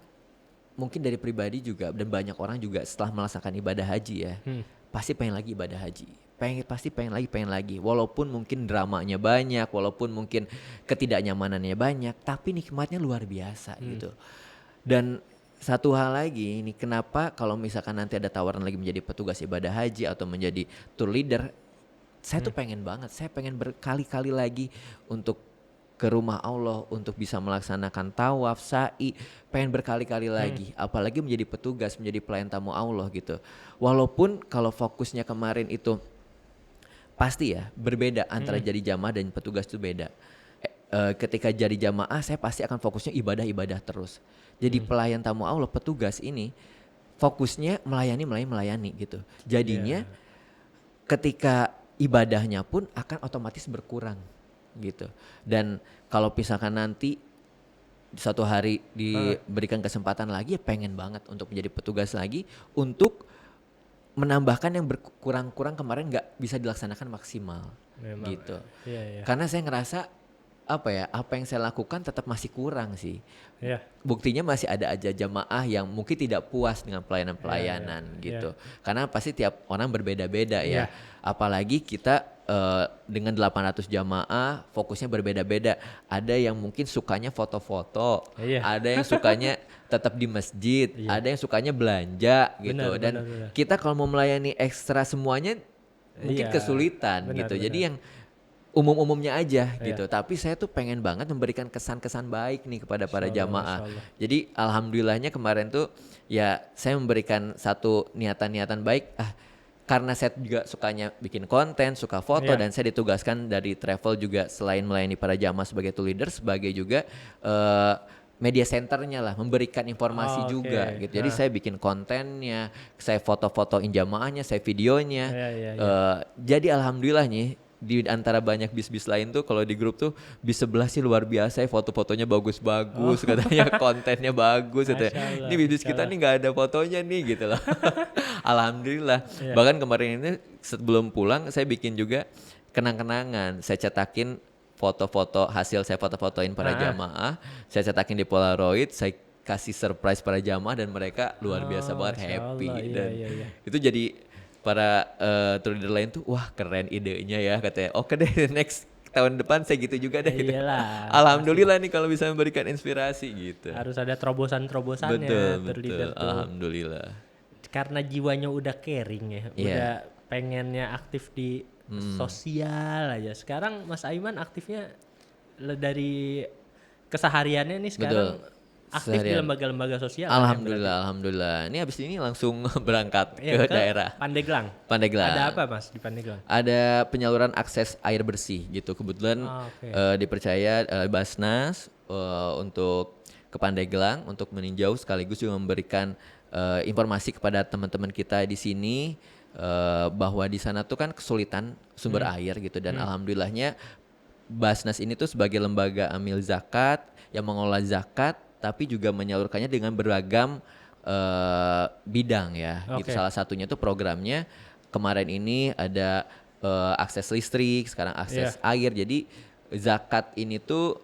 mungkin dari pribadi juga dan banyak orang juga setelah melaksanakan ibadah haji ya, pasti pengen lagi ibadah haji. Pasti pengen lagi. Walaupun mungkin dramanya banyak, walaupun mungkin ketidaknyamanannya banyak, tapi nikmatnya luar biasa gitu. Dan satu hal lagi, ini kenapa kalau misalkan nanti ada tawaran lagi menjadi petugas ibadah haji atau menjadi tour leader, saya tuh pengen banget, saya pengen berkali-kali lagi untuk ke rumah Allah, untuk bisa melaksanakan tawaf, sa'i, pengen berkali-kali lagi, apalagi menjadi petugas, menjadi pelayan tamu Allah gitu. Walaupun kalau fokusnya kemarin itu pasti ya berbeda antara jadi jamaah dan petugas itu beda. Ketika jadi jamaah saya pasti akan fokusnya ibadah terus. Jadi pelayan tamu Allah, petugas ini fokusnya melayani gitu. Jadinya ketika ibadahnya pun akan otomatis berkurang gitu. Dan kalau misalkan nanti suatu hari diberikan kesempatan lagi, ya pengen banget untuk menjadi petugas lagi untuk menambahkan yang berkurang-kurang kemarin nggak bisa dilaksanakan maksimal. Memang, gitu. Karena saya ngerasa apa yang saya lakukan tetap masih kurang sih. Buktinya masih ada aja jamaah yang mungkin tidak puas dengan pelayanan gitu. Karena pasti tiap orang berbeda-beda ya. Apalagi kita dengan 800 jamaah fokusnya berbeda-beda. Ada yang mungkin sukanya foto-foto, ada yang sukanya tetap di masjid, ada yang sukanya belanja gitu. Dan kita kalau mau melayani ekstra semuanya mungkin kesulitan gitu. Jadi yang umum-umumnya aja gitu. Tapi saya tuh pengen banget memberikan kesan-kesan baik nih kepada para jamaah. Jadi alhamdulillahnya kemarin tuh ya saya memberikan satu niatan-niatan baik. Karena saya juga sukanya bikin konten, suka foto, dan saya ditugaskan dari travel juga selain melayani para jamaah sebagai tour leader, sebagai juga media centernya lah, memberikan informasi juga gitu. Jadi saya bikin kontennya, saya foto-fotoin jamaahnya, saya videonya. Jadi alhamdulillah nih di antara banyak bis-bis lain tuh kalau di grup tuh bis sebelah sih luar biasa ya, foto-fotonya bagus-bagus, katanya kontennya bagus katanya. Ini bis kita nih nggak ada fotonya nih gitu loh. Alhamdulillah. Bahkan kemarin ini sebelum pulang saya bikin juga kenang-kenangan, saya cetakin foto-foto hasil saya foto-fotoin para jamaah, saya cetakin di Polaroid, saya kasih surprise para jamaah dan mereka luar biasa banget happy. Dan itu jadi para tour leader lain tuh wah keren idenya ya katanya. Oke deh next tahun depan saya gitu juga deh gitu. Alhamdulillah nih kalau bisa memberikan inspirasi gitu.
Harus ada terobosan-terobosannya tour leader tuh.
Alhamdulillah.
Karena jiwanya udah caring ya, udah pengennya aktif di sosial aja. Sekarang Mas Aiman aktifnya dari kesehariannya nih sekarang aktif di lembaga-lembaga sosial.
Alhamdulillah. Ini habis ini langsung berangkat ke daerah.
Pandeglang. Ada apa Mas di Pandeglang?
Ada penyaluran akses air bersih gitu. Kebetulan dipercaya Basnas untuk ke Pandeglang untuk meninjau sekaligus juga memberikan informasi kepada teman-teman kita di sini bahwa di sana tuh kan kesulitan sumber air gitu, dan alhamdulillahnya Basnas ini tuh sebagai lembaga amil zakat yang mengelola zakat tapi juga menyalurkannya dengan beragam bidang ya. Gitu. Salah satunya tuh programnya kemarin ini ada akses listrik, sekarang akses air. Jadi zakat ini tuh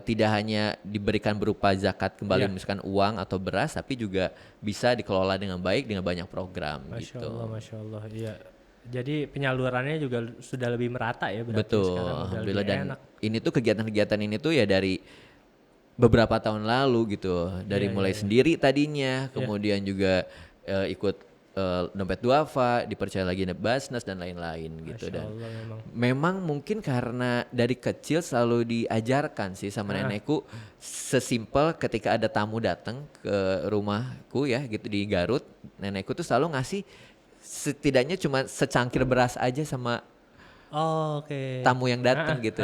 tidak hanya diberikan berupa zakat kembali misalkan uang atau beras, tapi juga bisa dikelola dengan baik dengan banyak program.
Masya Allah, iya. Jadi penyalurannya juga sudah lebih merata ya berarti.
Betul,
sekarang
alhamdulillah. Dan ini tuh kegiatan-kegiatan ini tuh ya dari beberapa tahun lalu gitu, dari mulai sendiri tadinya, kemudian juga ikut dompet duafa, dipercaya lagi Basnas dan lain-lain gitu. Dan memang mungkin karena dari kecil selalu diajarkan sih sama nenekku, sesimpel ketika ada tamu datang ke rumahku ya gitu di Garut, nenekku tuh selalu ngasih setidaknya cuma secangkir beras aja sama tamu yang datang gitu.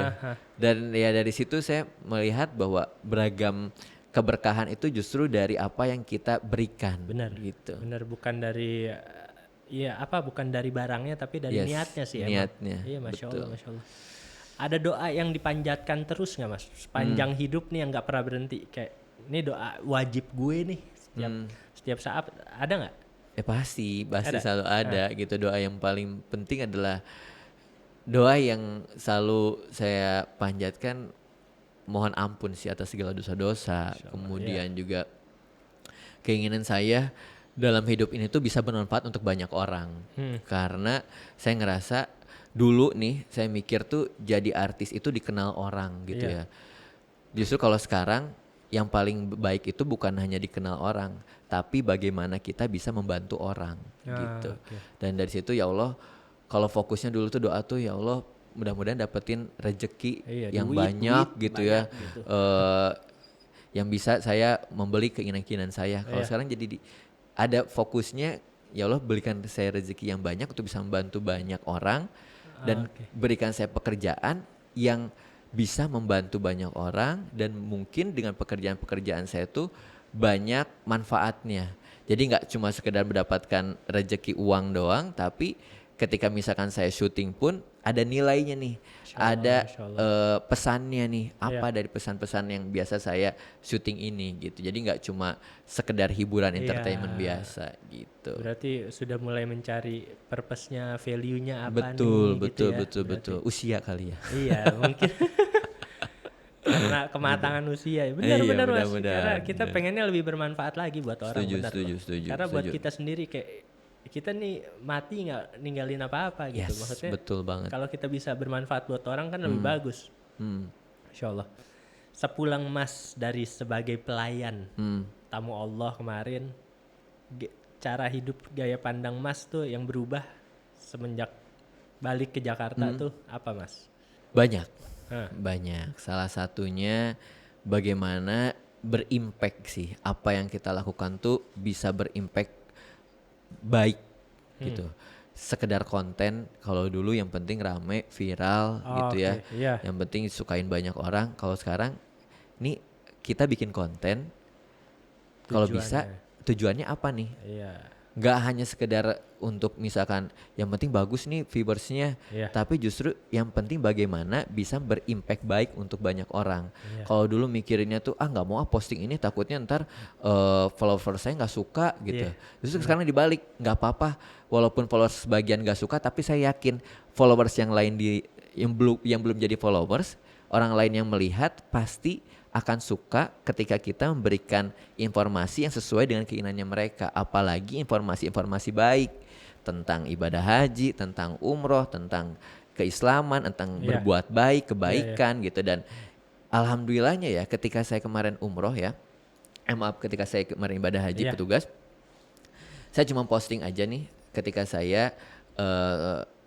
Dan ya dari situ saya melihat bahwa beragam keberkahan itu justru dari apa yang kita berikan.
Benar gitu. Benar, bukan dari bukan dari barangnya tapi dari niatnya sih.
Niatnya.
Iya, Masya Allah. Ada doa yang dipanjatkan terus nggak Mas? Sepanjang hidup nih yang nggak pernah berhenti. Kayak ini doa wajib gue nih setiap saat, ada nggak?
Pasti selalu ada gitu. Doa yang paling penting adalah doa yang selalu saya panjatkan, mohon ampun sih atas segala dosa-dosa. Kemudian juga keinginan saya dalam hidup ini tuh bisa bermanfaat untuk banyak orang. Karena saya ngerasa dulu nih saya mikir tuh jadi artis itu dikenal orang gitu ya. Justru kalau sekarang yang paling baik itu bukan hanya dikenal orang, tapi bagaimana kita bisa membantu orang gitu. Dan dari situ ya Allah, kalau fokusnya dulu tuh doa tuh ya Allah mudah-mudahan dapetin rejeki yang banyak gitu ya.
Gitu.
Yang bisa saya membeli keinginan-keinginan saya. Kalau sekarang jadi ada fokusnya ya Allah berikan saya rezeki yang banyak untuk bisa membantu banyak orang dan berikan saya pekerjaan yang bisa membantu banyak orang dan mungkin dengan pekerjaan-pekerjaan saya tuh banyak manfaatnya. Jadi nggak cuma sekedar mendapatkan rezeki uang doang, tapi ketika misalkan saya syuting pun ada nilainya nih, ada pesannya nih, apa dari pesan-pesan yang biasa saya syuting ini gitu. Jadi nggak cuma sekedar hiburan entertainment biasa gitu.
Berarti sudah mulai mencari purpose-nya, value-nya apa
betul,
nih
betul,
gitu ya.
Betul. Usia kali ya.
Iya mungkin. Karena kematangan usia ya. Benar Mas. Karena kita pengennya lebih bermanfaat lagi buat orang.
Setuju.
Karena buat kita sendiri kayak kita nih mati nggak ninggalin apa-apa gitu. Maksudnya
betul banget.
Kalau kita bisa bermanfaat buat orang kan lebih bagus. Insya Allah. Sepulang Mas dari sebagai pelayan tamu Allah kemarin, cara hidup gaya pandang Mas tuh yang berubah semenjak balik ke Jakarta tuh apa Mas?
Banyak. Salah satunya bagaimana berimpact sih. Apa yang kita lakukan tuh bisa berimpact baik gitu. Sekedar konten, kalau dulu yang penting rame, viral gitu ya. Yang penting disukain banyak orang. Kalau sekarang nih kita bikin konten, kalau bisa tujuannya apa nih? Gak hanya sekedar untuk misalkan yang penting bagus nih viewersnya, tapi justru yang penting bagaimana bisa berimpact baik untuk banyak orang. Kalau dulu mikirinnya tuh nggak mau posting ini takutnya ntar followers saya nggak suka gitu. Justru sekarang dibalik, nggak apa-apa walaupun followers sebagian nggak suka, tapi saya yakin followers yang lain yang belum jadi followers, orang lain yang melihat pasti akan suka ketika kita memberikan informasi yang sesuai dengan keinginannya mereka. Apalagi informasi-informasi baik tentang ibadah haji, tentang umroh, tentang keislaman, tentang berbuat baik, kebaikan gitu. Dan alhamdulillahnya ya ketika saya kemarin umroh ya, ketika saya kemarin ibadah haji petugas, saya cuma posting aja nih ketika saya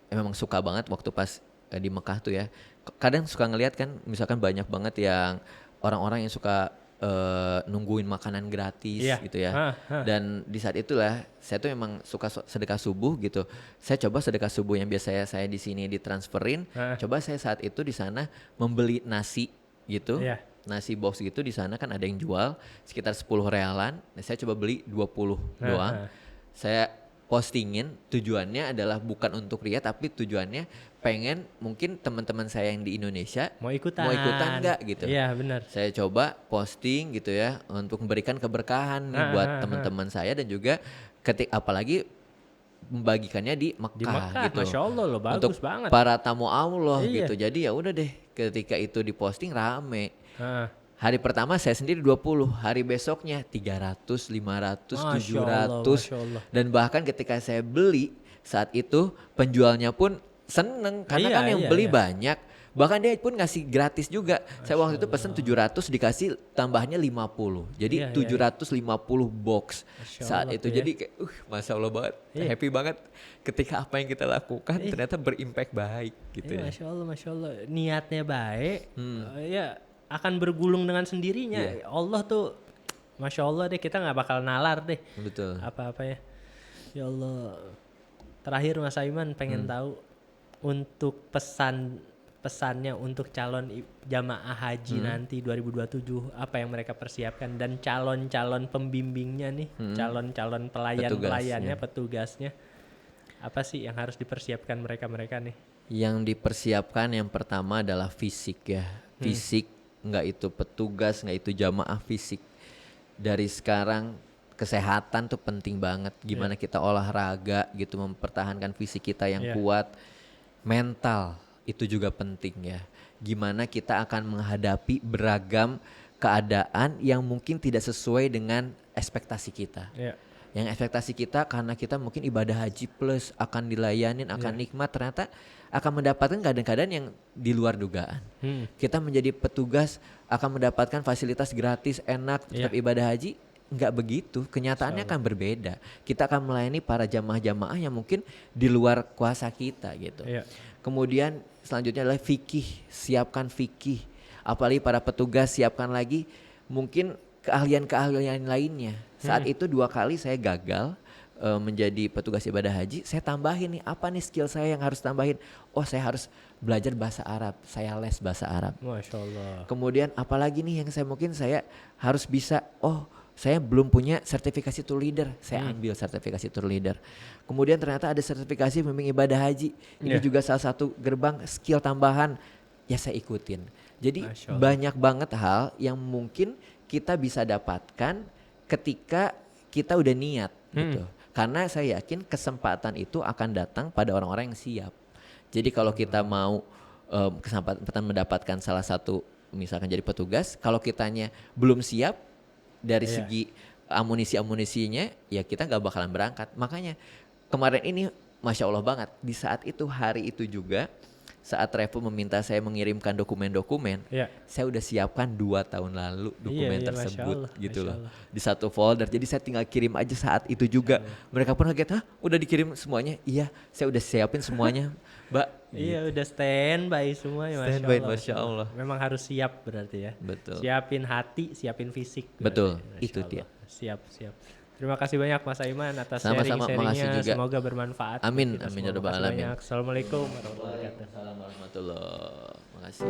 memang suka banget waktu pas di Mekah tuh ya. Kadang suka ngelihat kan misalkan banyak banget yang orang-orang yang suka nungguin makanan gratis gitu ya. Dan di saat itulah saya tuh memang suka sedekah subuh gitu. Saya coba sedekah subuh yang biasa saya di sini ditransferin. Coba saya saat itu di sana membeli nasi gitu. Nasi box gitu di sana kan ada yang jual sekitar 10 realan. Nah, saya coba beli 20 doang. Saya postingin, tujuannya adalah bukan untuk ria, tapi tujuannya pengen mungkin teman-teman saya yang di Indonesia
mau ikutan
nggak gitu.
Iya benar.
Saya coba posting gitu ya untuk memberikan keberkahan nih buat teman-teman saya dan juga apalagi membagikannya di Mekah gitu.
Masya Allah loh, bagus
untuk
banget.
Para tamu Allah gitu. Jadi ya udah deh ketika itu diposting rame. Hari pertama saya sendiri 20, hari besoknya 300, 500, 700. Dan bahkan ketika saya beli saat itu penjualnya pun seneng karena kan yang beli banyak. Bahkan dia pun ngasih gratis juga. Saya waktu itu pesen 700 dikasih tambahnya 50. Jadi 750 box saat itu. Jadi kayak Masya Allah banget, happy banget ketika apa yang kita lakukan ternyata berimpact baik gitu ya.
Masya Allah. Niatnya baik, ya akan bergulung dengan sendirinya. Allah tuh Masya Allah deh, kita gak bakal nalar deh.
Betul.
Apa-apa ya. Ya Allah. Terakhir Mas Aiman pengen tahu untuk pesannya untuk calon jamaah haji nanti 2027, apa yang mereka persiapkan, dan calon-calon pembimbingnya nih, calon-calon pelayannya, petugasnya, apa sih yang harus dipersiapkan mereka nih?
Yang dipersiapkan yang pertama adalah fisik ya, fisik, nggak itu petugas, nggak itu jamaah, fisik. Dari sekarang kesehatan tuh penting banget, gimana kita olahraga gitu mempertahankan fisik kita yang kuat. Mental itu juga penting ya. Gimana kita akan menghadapi beragam keadaan yang mungkin tidak sesuai dengan ekspektasi kita.
Iya.
Yang ekspektasi kita karena kita mungkin ibadah haji plus akan dilayanin, akan nikmat, ternyata akan mendapatkan keadaan-keadaan yang di luar dugaan. Kita menjadi petugas akan mendapatkan fasilitas gratis, enak, tetap ibadah haji. Enggak begitu, kenyataannya akan berbeda. Kita akan melayani para jamaah-jamaah yang mungkin di luar kuasa kita gitu.
Iya.
Kemudian selanjutnya adalah fikih, siapkan fikih. Apalagi para petugas siapkan lagi mungkin keahlian-keahlian lainnya. Saat itu 2 kali saya gagal menjadi petugas ibadah haji. Saya tambahin nih, apa nih skill saya yang harus tambahin? Oh, saya harus belajar bahasa Arab. Saya les bahasa Arab.
Masya Allah.
Kemudian apalagi nih yang saya harus bisa, saya belum punya sertifikasi tour leader, saya ambil sertifikasi tour leader. Kemudian ternyata ada sertifikasi pembimbing ibadah haji. Ini juga salah satu gerbang skill tambahan, ya saya ikutin. Jadi banyak banget hal yang mungkin kita bisa dapatkan ketika kita udah niat gitu. Karena saya yakin kesempatan itu akan datang pada orang-orang yang siap. Jadi kalau kita mau kesempatan mendapatkan salah satu misalkan jadi petugas, kalau kitanya belum siap dari segi amunisinya, ya kita gak bakalan berangkat. Makanya kemarin ini Masya Allah banget, di saat itu hari itu juga saat Revo meminta saya mengirimkan dokumen-dokumen, saya udah siapkan 2 tahun lalu dokumen tersebut gitu loh. Di satu folder, jadi saya tinggal kirim aja saat itu juga. Mereka pun kaget, udah dikirim semuanya? Iya, saya udah siapin semuanya, Mbak.
Iya, udah standby semua ya,
Masya Allah.
Memang harus siap berarti ya.
Betul.
Siapin hati, siapin fisik.
Betul,
berarti.
itu dia.
Siap. Terima kasih banyak Mas Aiman atas
Sama-sama,
sharing-sharingnya.
juga.
Semoga bermanfaat.
Amin, amin ya rabbal alamin.
Assalamualaikum warahmatullahi wabarakatuh.
Waalaikumsalam warahmatullahi wabarakatuh. Makasih.